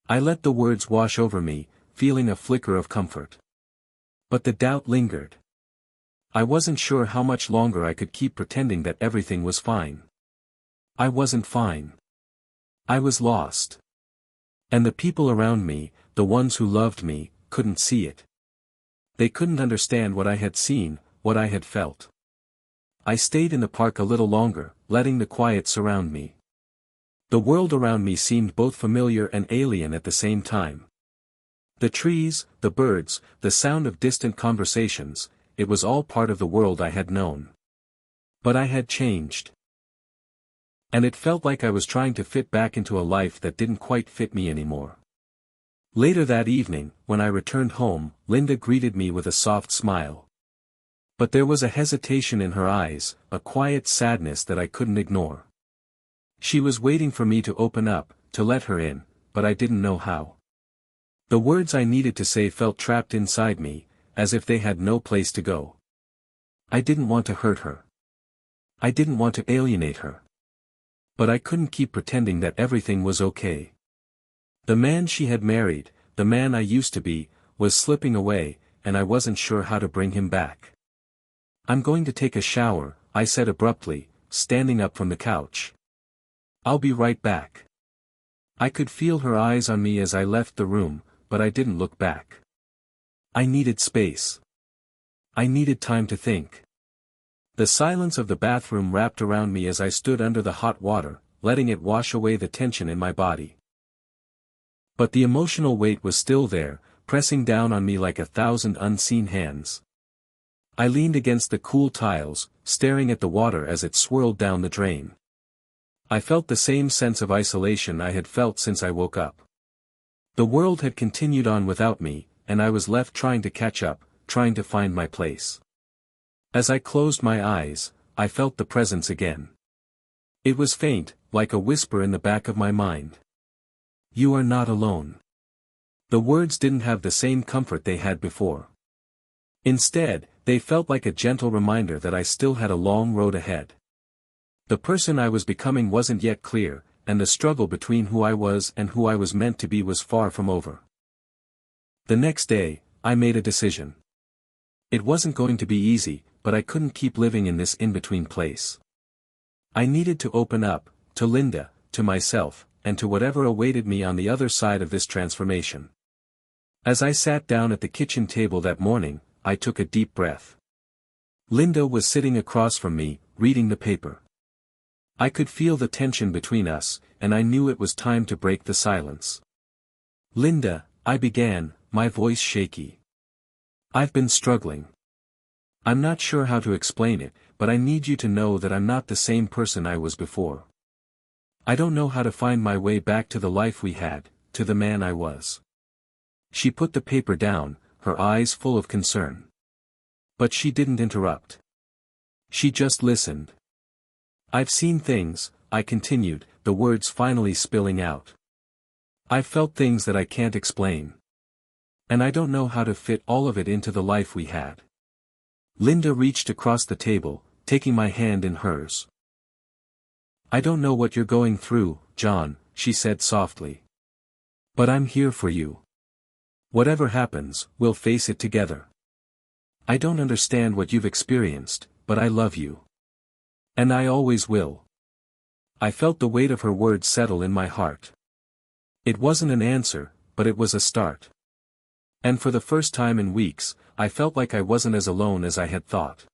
I let the words wash over me, feeling a flicker of comfort. But the doubt lingered. I wasn't sure how much longer I could keep pretending that everything was fine. I wasn't fine. I was lost. And the people around me, the ones who loved me, couldn't see it. They couldn't understand what I had seen, what I had felt. I stayed in the park a little longer, letting the quiet surround me. The world around me seemed both familiar and alien at the same time. The trees, the birds, the sound of distant conversations, it was all part of the world I had known. But I had changed. And it felt like I was trying to fit back into a life that didn't quite fit me anymore. Later that evening, when I returned home, Linda greeted me with a soft smile. But there was a hesitation in her eyes, a quiet sadness that I couldn't ignore. She was waiting for me to open up, to let her in, but I didn't know how. The words I needed to say felt trapped inside me, as if they had no place to go. I didn't want to hurt her. I didn't want to alienate her. But I couldn't keep pretending that everything was okay. The man she had married, the man I used to be, was slipping away, and I wasn't sure how to bring him back. "I'm going to take a shower," I said abruptly, standing up from the couch. "I'll be right back." I could feel her eyes on me as I left the room, but I didn't look back. I needed space. I needed time to think. The silence of the bathroom wrapped around me as I stood under the hot water, letting it wash away the tension in my body. But the emotional weight was still there, pressing down on me like 1,000 unseen hands. I leaned against the cool tiles, staring at the water as it swirled down the drain. I felt the same sense of isolation I had felt since I woke up. The world had continued on without me, and I was left trying to catch up, trying to find my place. As I closed my eyes, I felt the presence again. It was faint, like a whisper in the back of my mind. "You are not alone." The words didn't have the same comfort they had before. Instead, they felt like a gentle reminder that I still had a long road ahead. The person I was becoming wasn't yet clear, and the struggle between who I was and who I was meant to be was far from over. The next day, I made a decision. It wasn't going to be easy, but I couldn't keep living in this in-between place. I needed to open up, to Linda, to myself, and to whatever awaited me on the other side of this transformation. As I sat down at the kitchen table that morning, I took a deep breath. Linda was sitting across from me, reading the paper. I could feel the tension between us, and I knew it was time to break the silence. "Linda," I began, my voice shaky. "I've been struggling. I'm not sure how to explain it, but I need you to know that I'm not the same person I was before. I don't know how to find my way back to the life we had, to the man I was." She put the paper down, her eyes full of concern. But she didn't interrupt. She just listened. "I've seen things," I continued, the words finally spilling out. "I've felt things that I can't explain. And I don't know how to fit all of it into the life we had." Linda reached across the table, taking my hand in hers. "I don't know what you're going through," John," she said softly. "But I'm here for you. Whatever happens, we'll face it together. I don't understand what you've experienced, but I love you. And I always will." I felt the weight of her words settle in my heart. It wasn't an answer, but it was a start. And for the first time in weeks, I felt like I wasn't as alone as I had thought.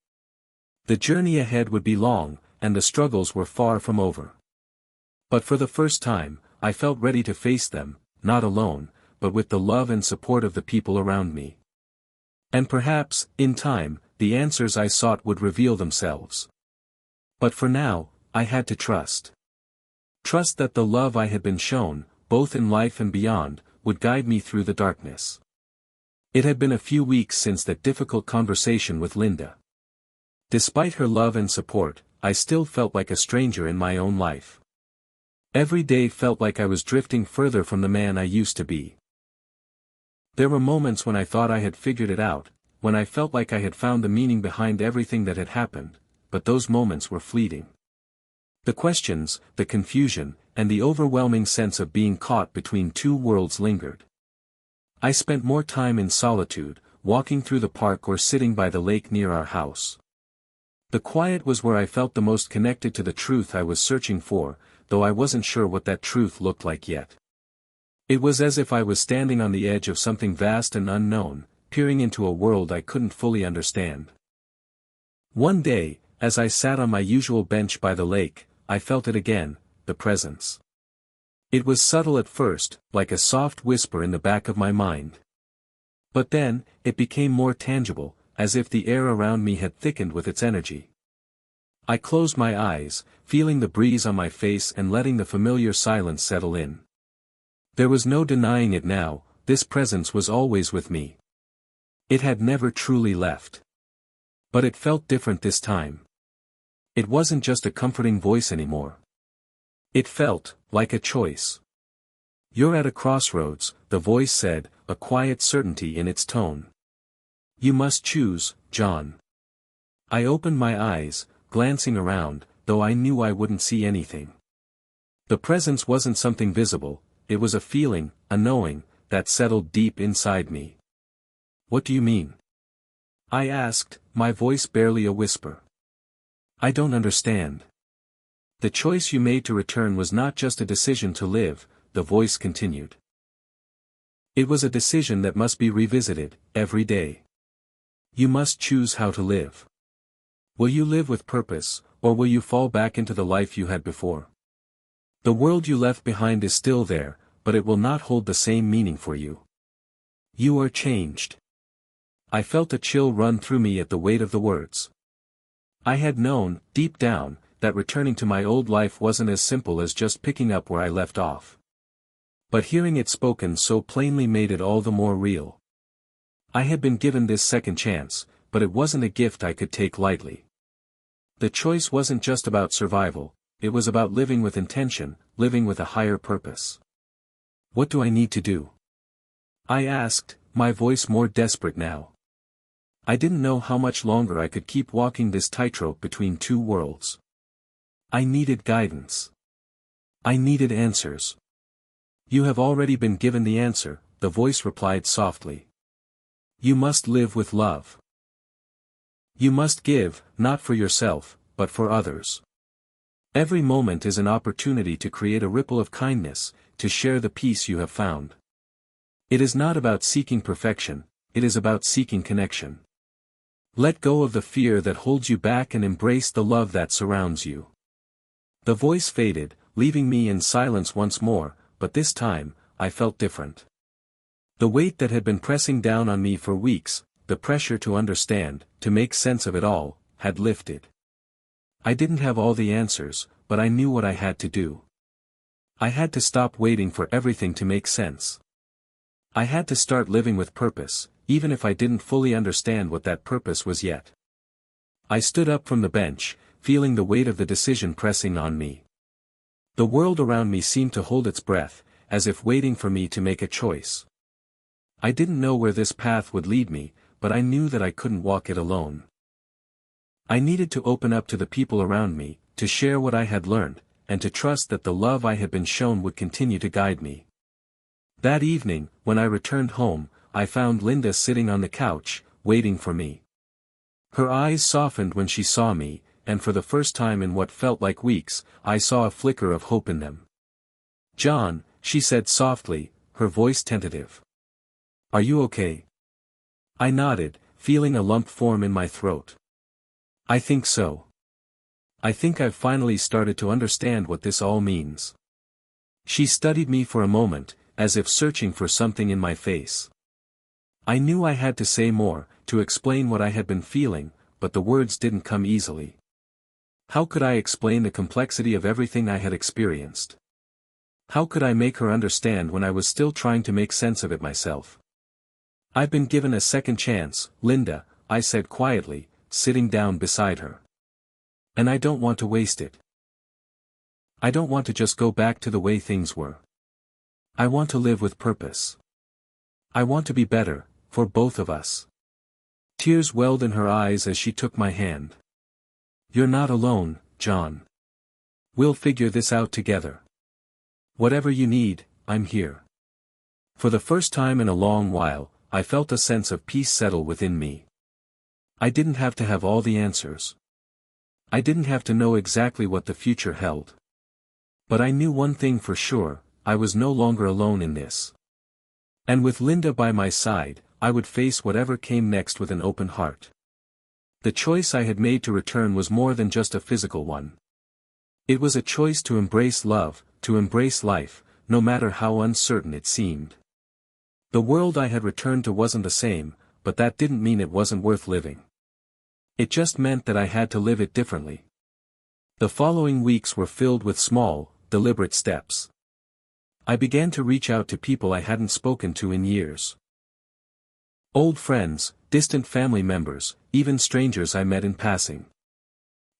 The journey ahead would be long, and the struggles were far from over. But for the first time, I felt ready to face them, not alone, but with the love and support of the people around me. And perhaps, in time, the answers I sought would reveal themselves. But for now, I had to trust. Trust that the love I had been shown, both in life and beyond, would guide me through the darkness. It had been a few weeks since that difficult conversation with Linda. Despite her love and support, I still felt like a stranger in my own life. Every day felt like I was drifting further from the man I used to be. There were moments when I thought I had figured it out, when I felt like I had found the meaning behind everything that had happened, but those moments were fleeting. The questions, the confusion, and the overwhelming sense of being caught between two worlds lingered. I spent more time in solitude, walking through the park or sitting by the lake near our house. The quiet was where I felt the most connected to the truth I was searching for, though I wasn't sure what that truth looked like yet. It was as if I was standing on the edge of something vast and unknown, peering into a world I couldn't fully understand. One day, as I sat on my usual bench by the lake, I felt it again, the presence. It was subtle at first, like a soft whisper in the back of my mind. But then, it became more tangible, as if the air around me had thickened with its energy. I closed my eyes, feeling the breeze on my face and letting the familiar silence settle in. There was no denying it now, this presence was always with me. It had never truly left. But it felt different this time. It wasn't just a comforting voice anymore. It felt like a choice. "You're at a crossroads," the voice said, a quiet certainty in its tone. "You must choose, John." I opened my eyes, glancing around, though I knew I wouldn't see anything. The presence wasn't something visible, it was a feeling, a knowing, that settled deep inside me. "What do you mean?" I asked, my voice barely a whisper. "I don't understand." "The choice you made to return was not just a decision to live," the voice continued. "It was a decision that must be revisited, every day. You must choose how to live. Will you live with purpose, or will you fall back into the life you had before? The world you left behind is still there, but it will not hold the same meaning for you. You are changed." I felt a chill run through me at the weight of the words. I had known, deep down, that returning to my old life wasn't as simple as just picking up where I left off. But hearing it spoken so plainly made it all the more real. I had been given this second chance, but it wasn't a gift I could take lightly. The choice wasn't just about survival, it was about living with intention, living with a higher purpose. "What do I need to do?" I asked, my voice more desperate now. I didn't know how much longer I could keep walking this tightrope between two worlds. I needed guidance. I needed answers. "You have already been given the answer," the voice replied softly. "You must live with love. You must give, not for yourself, but for others. Every moment is an opportunity to create a ripple of kindness, to share the peace you have found. It is not about seeking perfection, it is about seeking connection. Let go of the fear that holds you back and embrace the love that surrounds you." The voice faded, leaving me in silence once more, but this time, I felt different. The weight that had been pressing down on me for weeks, the pressure to understand, to make sense of it all, had lifted. I didn't have all the answers, but I knew what I had to do. I had to stop waiting for everything to make sense. I had to start living with purpose, even if I didn't fully understand what that purpose was yet. I stood up from the bench, feeling the weight of the decision pressing on me. The world around me seemed to hold its breath, as if waiting for me to make a choice. I didn't know where this path would lead me, but I knew that I couldn't walk it alone. I needed to open up to the people around me, to share what I had learned, and to trust that the love I had been shown would continue to guide me. That evening, when I returned home, I found Linda sitting on the couch, waiting for me. Her eyes softened when she saw me, and for the first time in what felt like weeks, I saw a flicker of hope in them. "John," she said softly, her voice tentative. "Are you okay?" I nodded, feeling a lump form in my throat. "I think so. I think I've finally started to understand what this all means." She studied me for a moment, as if searching for something in my face. I knew I had to say more, to explain what I had been feeling, but the words didn't come easily. How could I explain the complexity of everything I had experienced? How could I make her understand when I was still trying to make sense of it myself? "I've been given a second chance, Linda," I said quietly, sitting down beside her. "And I don't want to waste it. I don't want to just go back to the way things were. I want to live with purpose. I want to be better, for both of us." Tears welled in her eyes as she took my hand. "You're not alone, John. We'll figure this out together. Whatever you need, I'm here." For the first time in a long while, I felt a sense of peace settle within me. I didn't have to have all the answers. I didn't have to know exactly what the future held. But I knew one thing for sure, I was no longer alone in this. And with Linda by my side, I would face whatever came next with an open heart. The choice I had made to return was more than just a physical one. It was a choice to embrace love, to embrace life, no matter how uncertain it seemed. The world I had returned to wasn't the same, but that didn't mean it wasn't worth living. It just meant that I had to live it differently. The following weeks were filled with small, deliberate steps. I began to reach out to people I hadn't spoken to in years. Old friends, distant family members, even strangers I met in passing.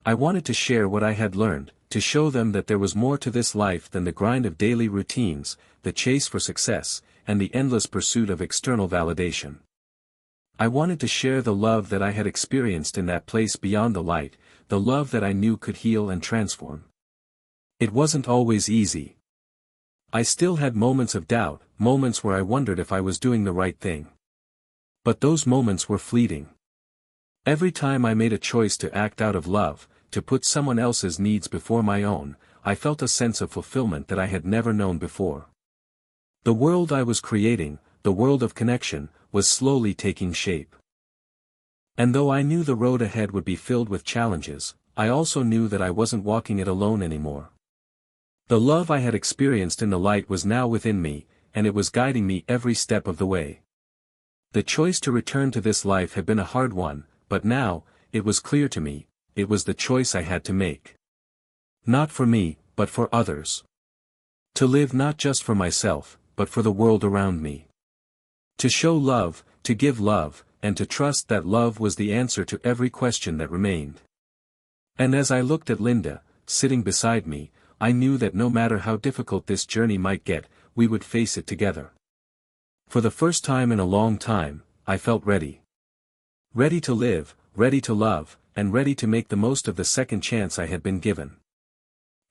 I wanted to share what I had learned, to show them that there was more to this life than the grind of daily routines, the chase for success, and the endless pursuit of external validation. I wanted to share the love that I had experienced in that place beyond the light, the love that I knew could heal and transform. It wasn't always easy. I still had moments of doubt, moments where I wondered if I was doing the right thing. But those moments were fleeting. Every time I made a choice to act out of love, to put someone else's needs before my own, I felt a sense of fulfillment that I had never known before. The world I was creating, the world of connection, was slowly taking shape. And though I knew the road ahead would be filled with challenges, I also knew that I wasn't walking it alone anymore. The love I had experienced in the light was now within me, and it was guiding me every step of the way. The choice to return to this life had been a hard one, but now, it was clear to me, it was the choice I had to make. Not for me, but for others. To live not just for myself, but for the world around me. To show love, to give love, and to trust that love was the answer to every question that remained. And as I looked at Linda, sitting beside me, I knew that no matter how difficult this journey might get, we would face it together. For the first time in a long time, I felt ready. Ready to live, ready to love, and ready to make the most of the second chance I had been given.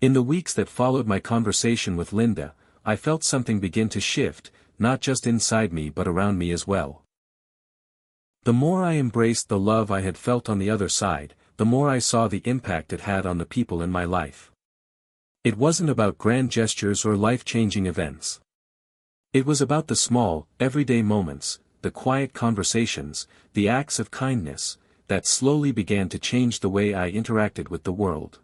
In the weeks that followed my conversation with Linda, I felt something begin to shift, not just inside me but around me as well. The more I embraced the love I had felt on the other side, the more I saw the impact it had on the people in my life. It wasn't about grand gestures or life-changing events. It was about the small, everyday moments, the quiet conversations, the acts of kindness, that slowly began to change the way I interacted with the world.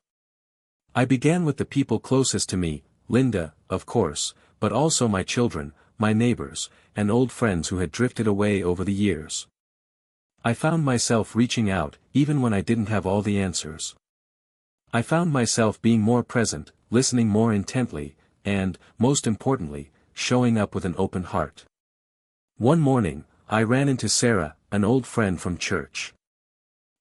I began with the people closest to me, Linda, of course, but also my children, my neighbors, and old friends who had drifted away over the years. I found myself reaching out, even when I didn't have all the answers. I found myself being more present, listening more intently, and, most importantly, showing up with an open heart. One morning, I ran into Sarah, an old friend from church.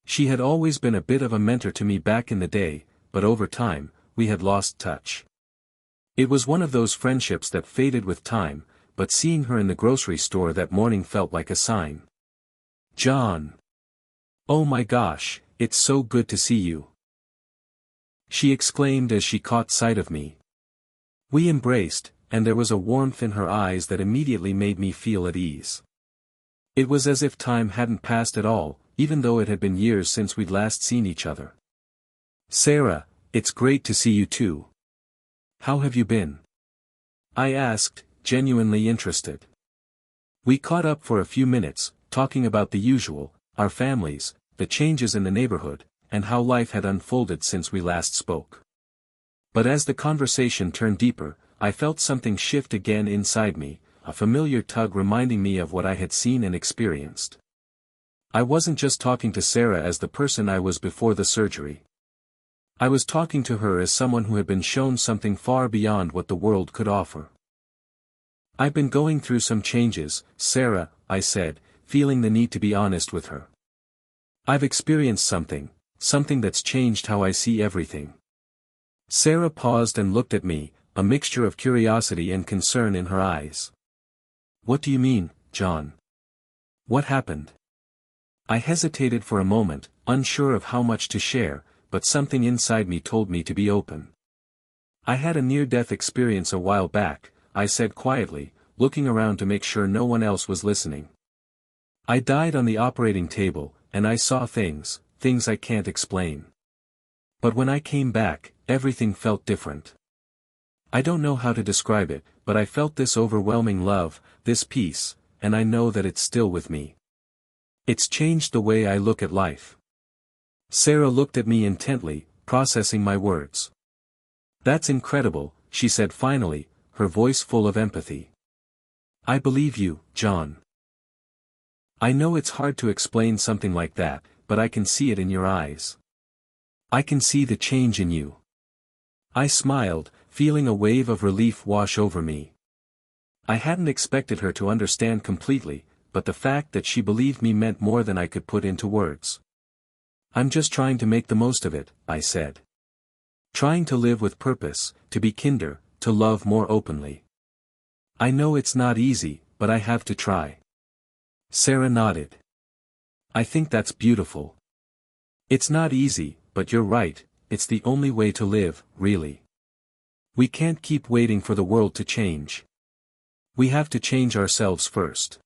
She had always been a bit of a mentor to me back in the day, but over time, we had lost touch. It was one of those friendships that faded with time, but seeing her in the grocery store that morning felt like a sign. "John. Oh my gosh, it's so good to see you." she exclaimed as she caught sight of me. We embraced, and there was a warmth in her eyes that immediately made me feel at ease. It was as if time hadn't passed at all, even though it had been years since we'd last seen each other. "Sarah, it's great to see you too. How have you been?" I asked, genuinely interested. We caught up for a few minutes, talking about the usual, our families, the changes in the neighborhood, and how life had unfolded since we last spoke. But as the conversation turned deeper, I felt something shift again inside me, a familiar tug reminding me of what I had seen and experienced. I wasn't just talking to Sarah as the person I was before the surgery. I was talking to her as someone who had been shown something far beyond what the world could offer. "I've been going through some changes, Sarah," I said, feeling the need to be honest with her. "I've experienced something that's changed how I see everything." Sarah paused and looked at me, a mixture of curiosity and concern in her eyes. "What do you mean, John? What happened?" I hesitated for a moment, unsure of how much to share, but something inside me told me to be open. "I had a near-death experience a while back," I said quietly, looking around to make sure no one else was listening. "I died on the operating table, and I saw things I can't explain. But when I came back, everything felt different. I don't know how to describe it, but I felt this overwhelming love, this peace, and I know that it's still with me. It's changed the way I look at life." Sarah looked at me intently, processing my words. "That's incredible," she said finally, her voice full of empathy. "I believe you, John. I know it's hard to explain something like that, but I can see it in your eyes. I can see the change in you." I smiled, feeling a wave of relief wash over me. I hadn't expected her to understand completely, but the fact that she believed me meant more than I could put into words. "I'm just trying to make the most of it," I said. "Trying to live with purpose, to be kinder, to love more openly. I know it's not easy, but I have to try." Sarah nodded. "I think that's beautiful. It's not easy, but you're right, it's the only way to live, really. We can't keep waiting for the world to change. We have to change ourselves first."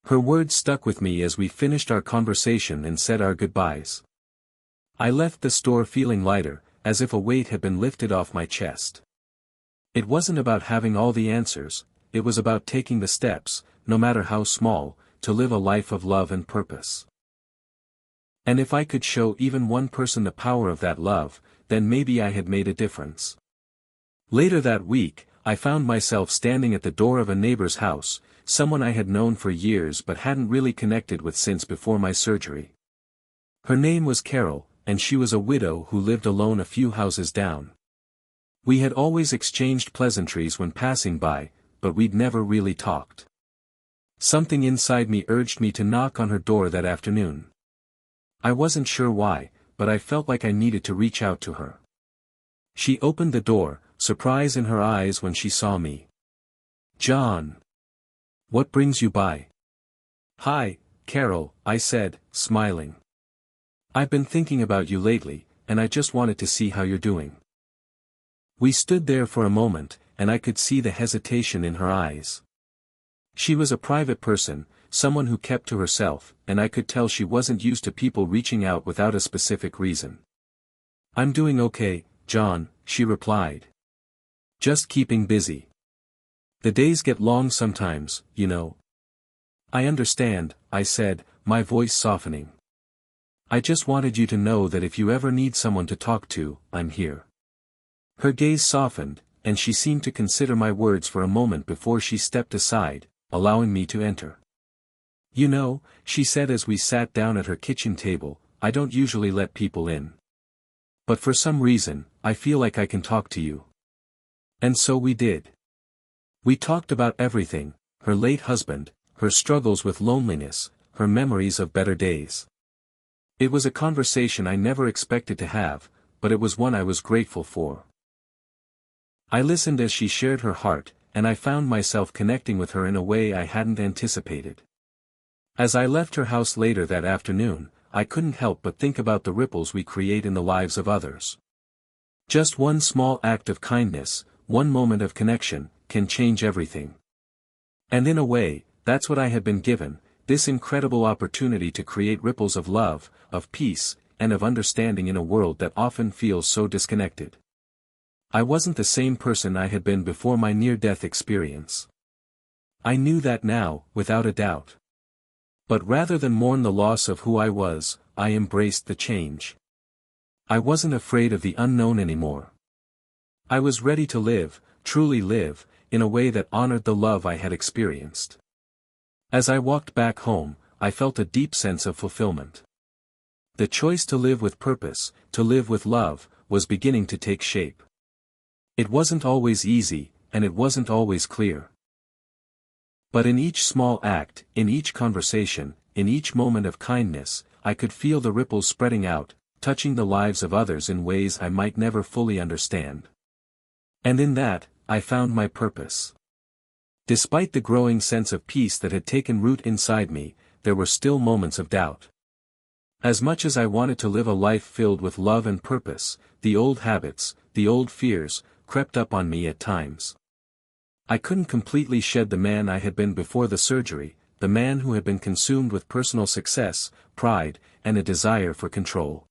Her words stuck with me as we finished our conversation and said our goodbyes. I left the store feeling lighter, as if a weight had been lifted off my chest. It wasn't about having all the answers, it was about taking the steps, no matter how small, to live a life of love and purpose. And if I could show even one person the power of that love, then maybe I had made a difference. Later that week, I found myself standing at the door of a neighbor's house, someone I had known for years but hadn't really connected with since before my surgery. Her name was Carol, and she was a widow who lived alone a few houses down. We had always exchanged pleasantries when passing by, but we'd never really talked. Something inside me urged me to knock on her door that afternoon. I wasn't sure why, but I felt like I needed to reach out to her. She opened the door, surprise in her eyes when she saw me. "John. What brings you by?" "Hi, Carol," I said, smiling. "I've been thinking about you lately, and I just wanted to see how you're doing." We stood there for a moment, and I could see the hesitation in her eyes. She was a private person, someone who kept to herself, and I could tell she wasn't used to people reaching out without a specific reason. "I'm doing okay, John," she replied. "Just keeping busy. The days get long sometimes, you know." "I understand," I said, my voice softening. "I just wanted you to know that if you ever need someone to talk to, I'm here." Her gaze softened, and she seemed to consider my words for a moment before she stepped aside, allowing me to enter. "You know," she said as we sat down at her kitchen table, "I don't usually let people in. But for some reason, I feel like I can talk to you." And so we did. We talked about everything, her late husband, her struggles with loneliness, her memories of better days. It was a conversation I never expected to have, but it was one I was grateful for. I listened as she shared her heart, and I found myself connecting with her in a way I hadn't anticipated. As I left her house later that afternoon, I couldn't help but think about the ripples we create in the lives of others. Just one small act of kindness, one moment of connection, can change everything. And in a way, that's what I had been given, this incredible opportunity to create ripples of love, of peace, and of understanding in a world that often feels so disconnected. I wasn't the same person I had been before my near-death experience. I knew that now, without a doubt. But rather than mourn the loss of who I was, I embraced the change. I wasn't afraid of the unknown anymore. I was ready to live, truly live, in a way that honored the love I had experienced. As I walked back home, I felt a deep sense of fulfillment. The choice to live with purpose, to live with love, was beginning to take shape. It wasn't always easy, and it wasn't always clear. But in each small act, in each conversation, in each moment of kindness, I could feel the ripples spreading out, touching the lives of others in ways I might never fully understand. And in that, I found my purpose. Despite the growing sense of peace that had taken root inside me, there were still moments of doubt. As much as I wanted to live a life filled with love and purpose, the old habits, the old fears, crept up on me at times. I couldn't completely shed the man I had been before the surgery, the man who had been consumed with personal success, pride, and a desire for control.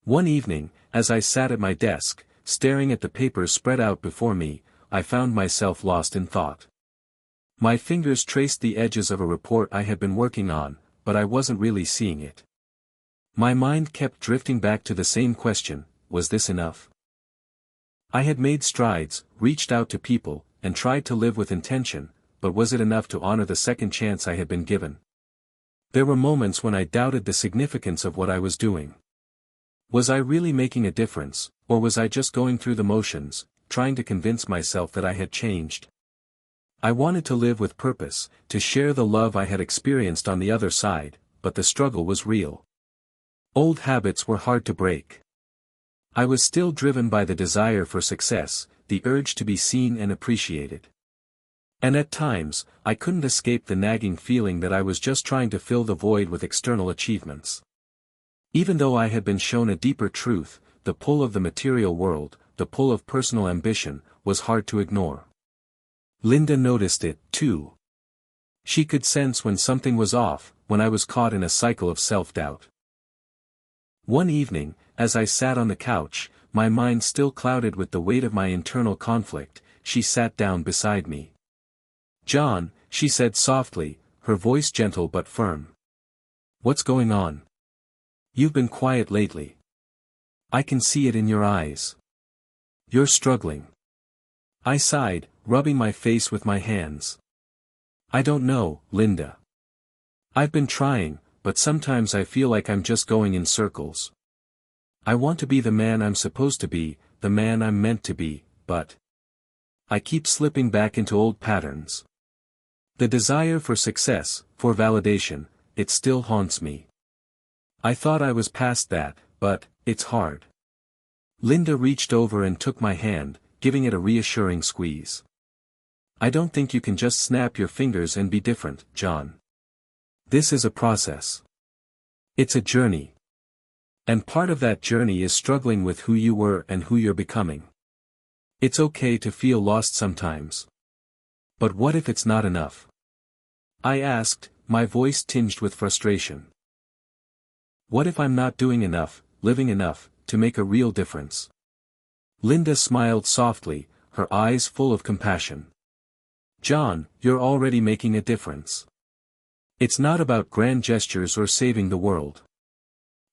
One evening, as I sat at my desk, staring at the papers spread out before me, I found myself lost in thought. My fingers traced the edges of a report I had been working on, but I wasn't really seeing it. My mind kept drifting back to the same question, was this enough? I had made strides, reached out to people, and tried to live with intention, but was it enough to honor the second chance I had been given? There were moments when I doubted the significance of what I was doing. Was I really making a difference, or was I just going through the motions, trying to convince myself that I had changed? I wanted to live with purpose, to share the love I had experienced on the other side, but the struggle was real. Old habits were hard to break. I was still driven by the desire for success, the urge to be seen and appreciated. And at times, I couldn't escape the nagging feeling that I was just trying to fill the void with external achievements. Even though I had been shown a deeper truth, the pull of the material world, the pull of personal ambition, was hard to ignore. Linda noticed it, too. She could sense when something was off, when I was caught in a cycle of self-doubt. One evening, as I sat on the couch, my mind still clouded with the weight of my internal conflict, she sat down beside me. "John," she said softly, her voice gentle but firm. "What's going on? You've been quiet lately. I can see it in your eyes. You're struggling." I sighed, rubbing my face with my hands. "I don't know, Linda. I've been trying, but sometimes I feel like I'm just going in circles. I want to be the man I'm supposed to be, the man I'm meant to be, but I keep slipping back into old patterns. The desire for success, for validation, it still haunts me. I thought I was past that, but it's hard." Linda reached over and took my hand, giving it a reassuring squeeze. "I don't think you can just snap your fingers and be different, John. This is a process. It's a journey. And part of that journey is struggling with who you were and who you're becoming. It's okay to feel lost sometimes. But what if it's not enough?" I asked, my voice tinged with frustration. "What if I'm not doing enough, living enough, to make a real difference?" Linda smiled softly, her eyes full of compassion. "John, you're already making a difference. It's not about grand gestures or saving the world.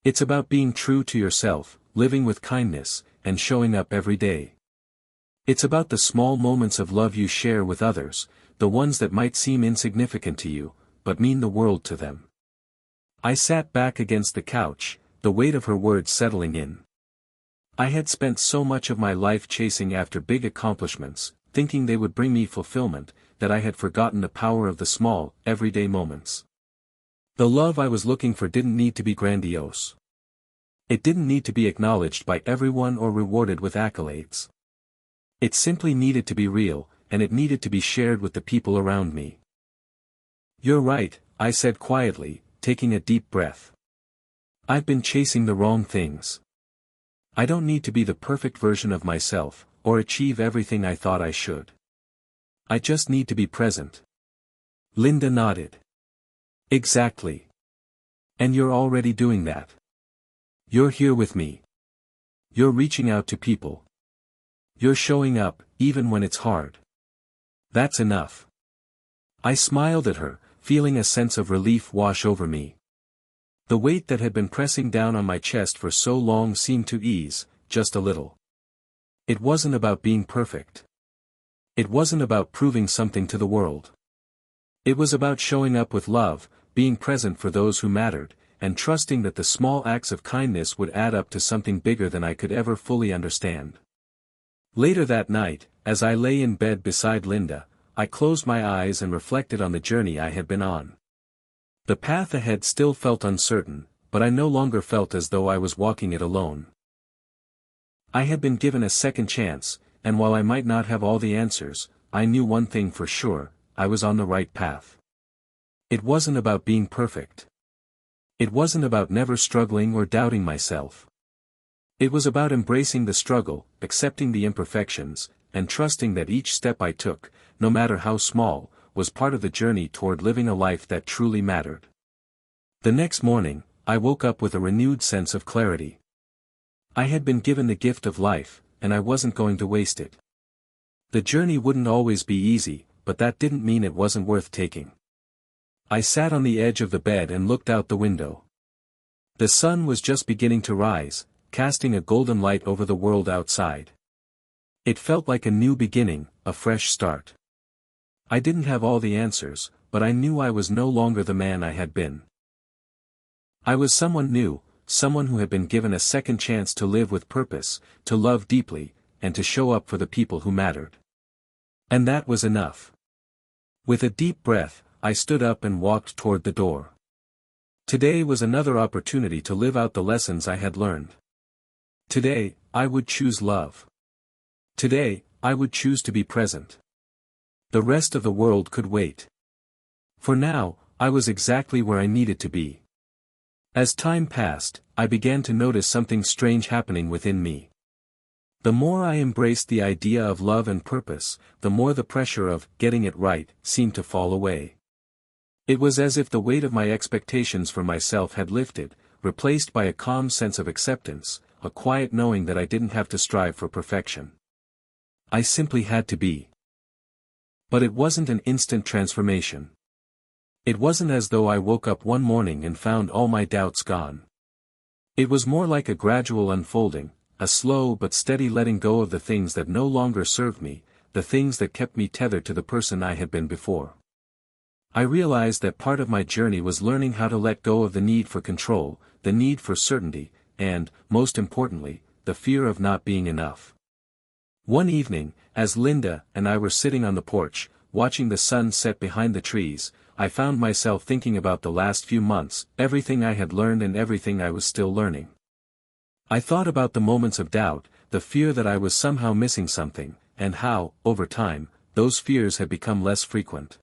It's about being true to yourself, living with kindness, and showing up every day. It's about the small moments of love you share with others, the ones that might seem insignificant to you, but mean the world to them." I sat back against the couch, the weight of her words settling in. I had spent so much of my life chasing after big accomplishments, thinking they would bring me fulfillment, that I had forgotten the power of the small, everyday moments. The love I was looking for didn't need to be grandiose. It didn't need to be acknowledged by everyone or rewarded with accolades. It simply needed to be real, and it needed to be shared with the people around me. "You're right," I said quietly, taking a deep breath. "I've been chasing the wrong things. I don't need to be the perfect version of myself, or achieve everything I thought I should. I just need to be present. Linda nodded. Exactly. And you're already doing that. You're here with me. You're reaching out to people. You're showing up, even when it's hard. That's enough. I smiled at her, feeling a sense of relief wash over me. The weight that had been pressing down on my chest for so long seemed to ease, just a little. It wasn't about being perfect. It wasn't about proving something to the world. It was about showing up with love, being present for those who mattered, and trusting that the small acts of kindness would add up to something bigger than I could ever fully understand. Later that night, as I lay in bed beside Linda, I closed my eyes and reflected on the journey I had been on. The path ahead still felt uncertain, but I no longer felt as though I was walking it alone. I had been given a second chance, and while I might not have all the answers, I knew one thing for sure: I was on the right path. It wasn't about being perfect. It wasn't about never struggling or doubting myself. It was about embracing the struggle, accepting the imperfections, and trusting that each step I took, no matter how small, was part of the journey toward living a life that truly mattered. The next morning, I woke up with a renewed sense of clarity. I had been given the gift of life, and I wasn't going to waste it. The journey wouldn't always be easy, but that didn't mean it wasn't worth taking. I sat on the edge of the bed and looked out the window. The sun was just beginning to rise, casting a golden light over the world outside. It felt like a new beginning, a fresh start. I didn't have all the answers, but I knew I was no longer the man I had been. I was someone new, someone who had been given a second chance to live with purpose, to love deeply, and to show up for the people who mattered. And that was enough. With a deep breath, I stood up and walked toward the door. Today was another opportunity to live out the lessons I had learned. Today, I would choose love. Today, I would choose to be present. The rest of the world could wait. For now, I was exactly where I needed to be. As time passed, I began to notice something strange happening within me. The more I embraced the idea of love and purpose, the more the pressure of getting it right seemed to fall away. It was as if the weight of my expectations for myself had lifted, replaced by a calm sense of acceptance, a quiet knowing that I didn't have to strive for perfection. I simply had to be. But it wasn't an instant transformation. It wasn't as though I woke up one morning and found all my doubts gone. It was more like a gradual unfolding, a slow but steady letting go of the things that no longer served me, the things that kept me tethered to the person I had been before. I realized that part of my journey was learning how to let go of the need for control, the need for certainty, and, most importantly, the fear of not being enough. One evening, as Linda and I were sitting on the porch, watching the sun set behind the trees, I found myself thinking about the last few months, everything I had learned and everything I was still learning. I thought about the moments of doubt, the fear that I was somehow missing something, and how, over time, those fears had become less frequent.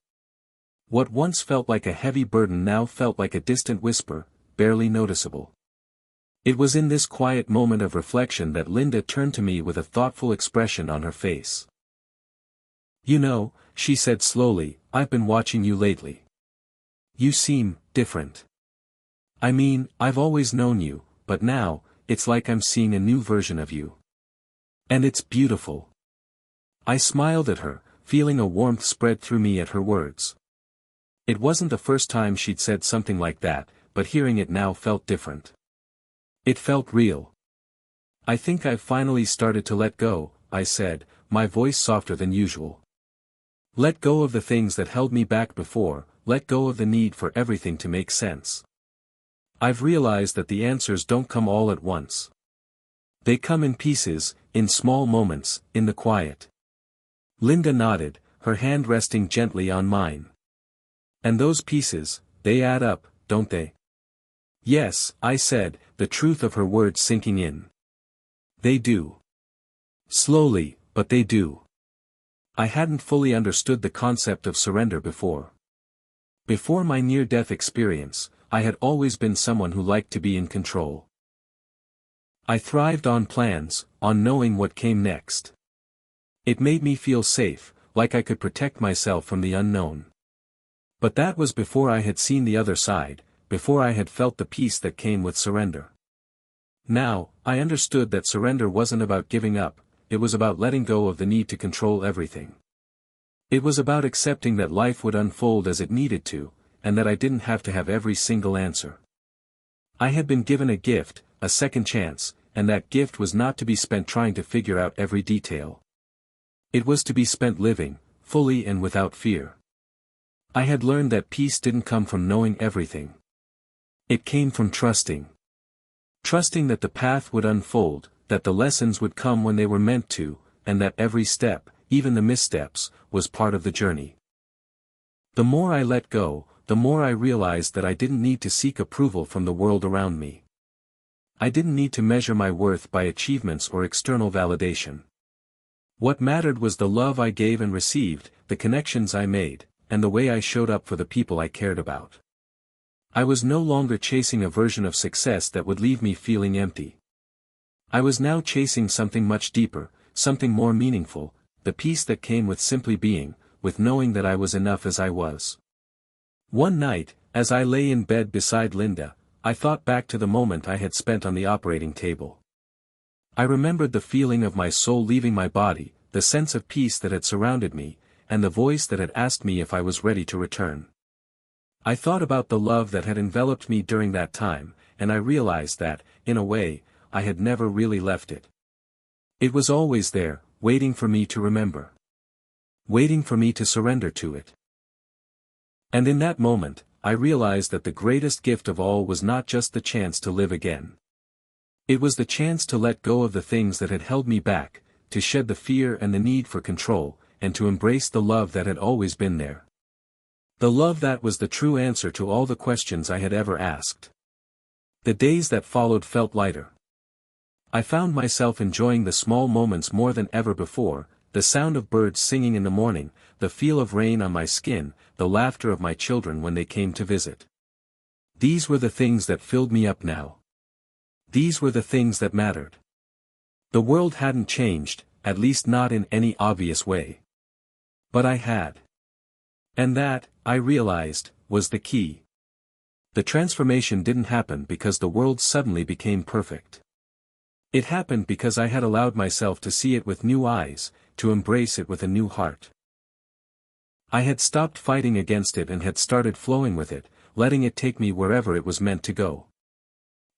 What once felt like a heavy burden now felt like a distant whisper, barely noticeable. It was in this quiet moment of reflection that Linda turned to me with a thoughtful expression on her face. "You know," she said slowly, "I've been watching you lately. You seem different. I mean, I've always known you, but now, it's like I'm seeing a new version of you. And it's beautiful." I smiled at her, feeling a warmth spread through me at her words. It wasn't the first time she'd said something like that, but hearing it now felt different. It felt real. "I think I've finally started to let go," I said, my voice softer than usual. "Let go of the things that held me back before, let go of the need for everything to make sense. I've realized that the answers don't come all at once. They come in pieces, in small moments, in the quiet." Linda nodded, her hand resting gently on mine. "And those pieces, they add up, don't they?" "Yes," I said, the truth of her words sinking in. "They do. Slowly, but they do." I hadn't fully understood the concept of surrender before. Before my near-death experience, I had always been someone who liked to be in control. I thrived on plans, on knowing what came next. It made me feel safe, like I could protect myself from the unknown. But that was before I had seen the other side, before I had felt the peace that came with surrender. Now, I understood that surrender wasn't about giving up, it was about letting go of the need to control everything. It was about accepting that life would unfold as it needed to, and that I didn't have to have every single answer. I had been given a gift, a second chance, and that gift was not to be spent trying to figure out every detail. It was to be spent living, fully and without fear. I had learned that peace didn't come from knowing everything. It came from trusting. Trusting that the path would unfold, that the lessons would come when they were meant to, and that every step, even the missteps, was part of the journey. The more I let go, the more I realized that I didn't need to seek approval from the world around me. I didn't need to measure my worth by achievements or external validation. What mattered was the love I gave and received, the connections I made, and the way I showed up for the people I cared about. I was no longer chasing a version of success that would leave me feeling empty. I was now chasing something much deeper, something more meaningful, the peace that came with simply being, with knowing that I was enough as I was. One night, as I lay in bed beside Linda, I thought back to the moment I had spent on the operating table. I remembered the feeling of my soul leaving my body, the sense of peace that had surrounded me, and the voice that had asked me if I was ready to return. I thought about the love that had enveloped me during that time, and I realized that, in a way, I had never really left it. It was always there, waiting for me to remember. Waiting for me to surrender to it. And in that moment, I realized that the greatest gift of all was not just the chance to live again. It was the chance to let go of the things that had held me back, to shed the fear and the need for control, and to embrace the love that had always been there. The love that was the true answer to all the questions I had ever asked. The days that followed felt lighter. I found myself enjoying the small moments more than ever before, the sound of birds singing in the morning, the feel of rain on my skin, the laughter of my children when they came to visit. These were the things that filled me up now. These were the things that mattered. The world hadn't changed, at least not in any obvious way. But I had. And that, I realized, was the key. The transformation didn't happen because the world suddenly became perfect. It happened because I had allowed myself to see it with new eyes, to embrace it with a new heart. I had stopped fighting against it and had started flowing with it, letting it take me wherever it was meant to go.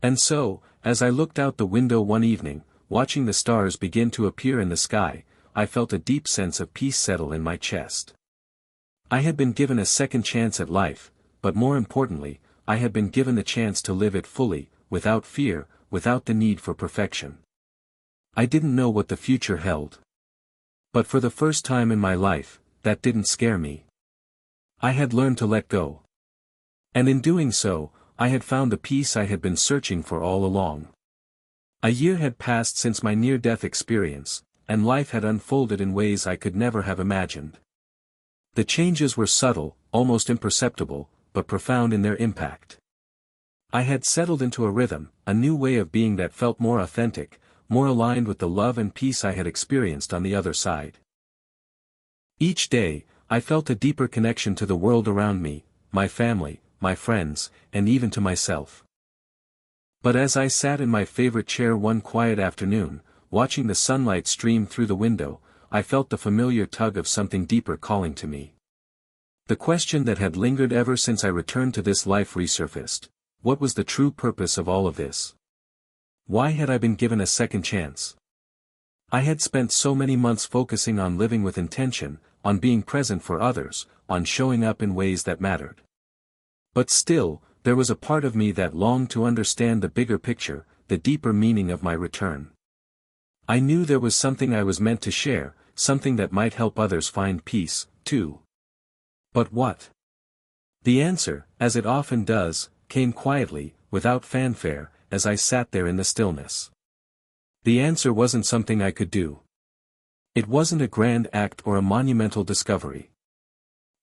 And so, as I looked out the window one evening, watching the stars begin to appear in the sky, I felt a deep sense of peace settle in my chest. I had been given a second chance at life, but more importantly, I had been given the chance to live it fully, without fear, without the need for perfection. I didn't know what the future held. But for the first time in my life, that didn't scare me. I had learned to let go. And in doing so, I had found the peace I had been searching for all along. A year had passed since my near-death experience, and life had unfolded in ways I could never have imagined. The changes were subtle, almost imperceptible, but profound in their impact. I had settled into a rhythm, a new way of being that felt more authentic, more aligned with the love and peace I had experienced on the other side. Each day, I felt a deeper connection to the world around me, my family, my friends, and even to myself. But as I sat in my favorite chair one quiet afternoon, watching the sunlight stream through the window, I felt the familiar tug of something deeper calling to me. The question that had lingered ever since I returned to this life resurfaced: what was the true purpose of all of this? Why had I been given a second chance? I had spent so many months focusing on living with intention, on being present for others, on showing up in ways that mattered. But still, there was a part of me that longed to understand the bigger picture, the deeper meaning of my return. I knew there was something I was meant to share, something that might help others find peace, too. But what? The answer, as it often does, came quietly, without fanfare, as I sat there in the stillness. The answer wasn't something I could do. It wasn't a grand act or a monumental discovery.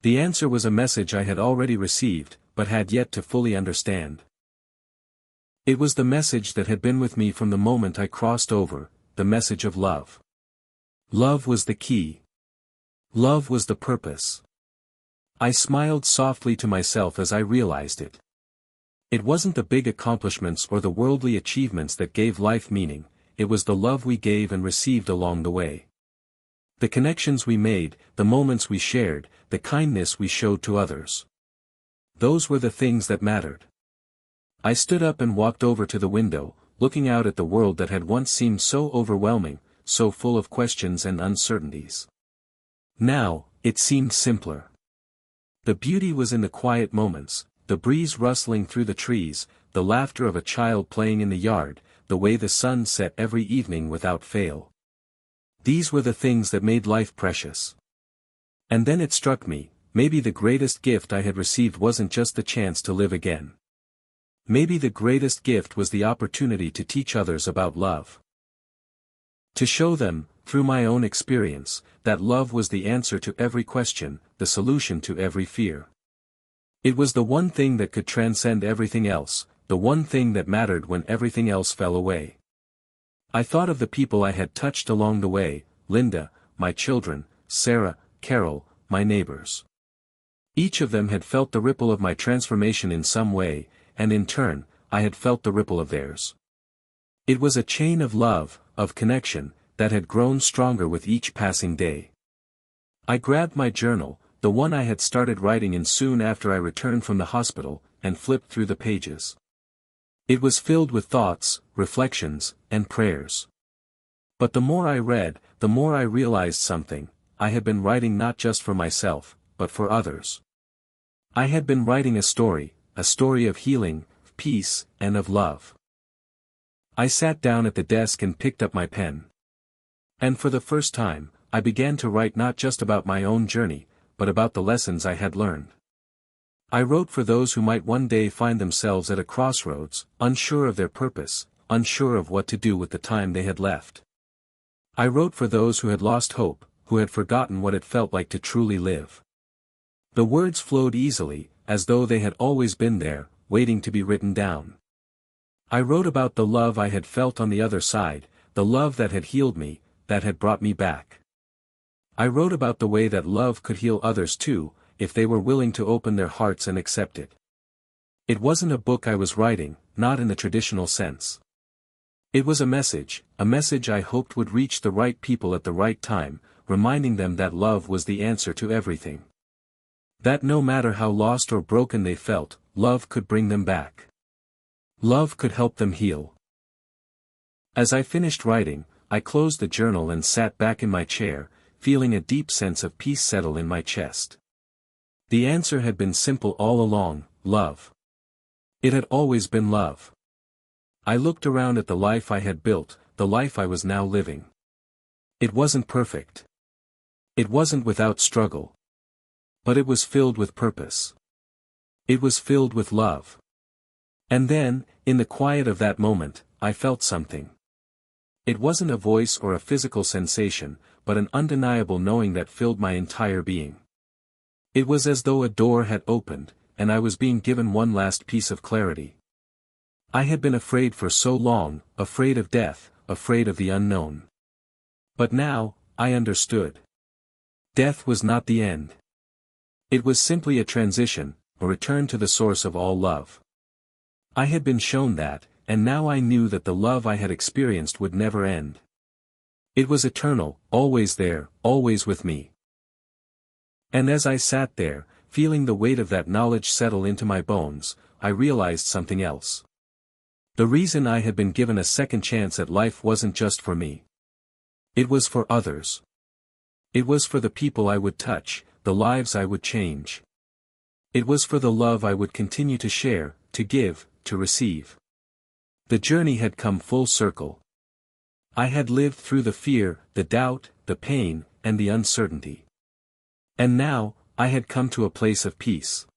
The answer was a message I had already received, but had yet to fully understand. It was the message that had been with me from the moment I crossed over, the message of love. Love was the key. Love was the purpose. I smiled softly to myself as I realized it. It wasn't the big accomplishments or the worldly achievements that gave life meaning, it was the love we gave and received along the way. The connections we made, the moments we shared, the kindness we showed to others. Those were the things that mattered. I stood up and walked over to the window, looking out at the world that had once seemed so overwhelming, so full of questions and uncertainties. Now, it seemed simpler. The beauty was in the quiet moments, the breeze rustling through the trees, the laughter of a child playing in the yard, the way the sun set every evening without fail. These were the things that made life precious. And then it struck me, maybe the greatest gift I had received wasn't just the chance to live again. Maybe the greatest gift was the opportunity to teach others about love. To show them, through my own experience, that love was the answer to every question, the solution to every fear. It was the one thing that could transcend everything else, the one thing that mattered when everything else fell away. I thought of the people I had touched along the way, Linda, my children, Sarah, Carol, my neighbors. Each of them had felt the ripple of my transformation in some way, and in turn, I had felt the ripple of theirs. It was a chain of love, of connection, that had grown stronger with each passing day. I grabbed my journal, the one I had started writing in soon after I returned from the hospital, and flipped through the pages. It was filled with thoughts, reflections, and prayers. But the more I read, the more I realized something. I had been writing not just for myself, but for others. I had been writing a story of healing, of peace, and of love. I sat down at the desk and picked up my pen. And for the first time, I began to write not just about my own journey, but about the lessons I had learned. I wrote for those who might one day find themselves at a crossroads, unsure of their purpose, unsure of what to do with the time they had left. I wrote for those who had lost hope, who had forgotten what it felt like to truly live. The words flowed easily, as though they had always been there, waiting to be written down. I wrote about the love I had felt on the other side, the love that had healed me, that had brought me back. I wrote about the way that love could heal others too, if they were willing to open their hearts and accept it. It wasn't a book I was writing, not in the traditional sense. It was a message I hoped would reach the right people at the right time, reminding them that love was the answer to everything. That no matter how lost or broken they felt, love could bring them back. Love could help them heal. As I finished writing, I closed the journal and sat back in my chair, feeling a deep sense of peace settle in my chest. The answer had been simple all along, love. It had always been love. I looked around at the life I had built, the life I was now living. It wasn't perfect. It wasn't without struggle. But it was filled with purpose. It was filled with love. And then, in the quiet of that moment, I felt something. It wasn't a voice or a physical sensation, but an undeniable knowing that filled my entire being. It was as though a door had opened, and I was being given one last piece of clarity. I had been afraid for so long, afraid of death, afraid of the unknown. But now, I understood. Death was not the end. It was simply a transition, a return to the source of all love. I had been shown that, and now I knew that the love I had experienced would never end. It was eternal, always there, always with me. And as I sat there, feeling the weight of that knowledge settle into my bones, I realized something else. The reason I had been given a second chance at life wasn't just for me. It was for others. It was for the people I would touch, the lives I would change. It was for the love I would continue to share, to give, to receive. The journey had come full circle. I had lived through the fear, the doubt, the pain, and the uncertainty. And now, I had come to a place of peace.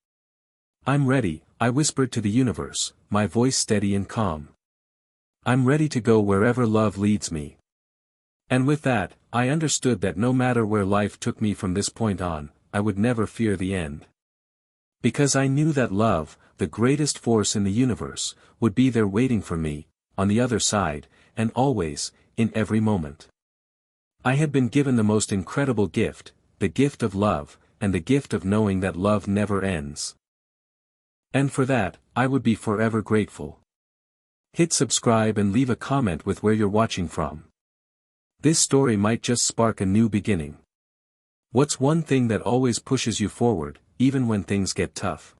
I'm ready, I whispered to the universe, my voice steady and calm. I'm ready to go wherever love leads me. And with that, I understood that no matter where life took me from this point on, I would never fear the end. Because I knew that love, the greatest force in the universe, would be there waiting for me, on the other side, and always, in every moment. I had been given the most incredible gift, the gift of love, and the gift of knowing that love never ends. And for that, I would be forever grateful. Hit subscribe and leave a comment with where you're watching from. This story might just spark a new beginning. What's one thing that always pushes you forward, even when things get tough?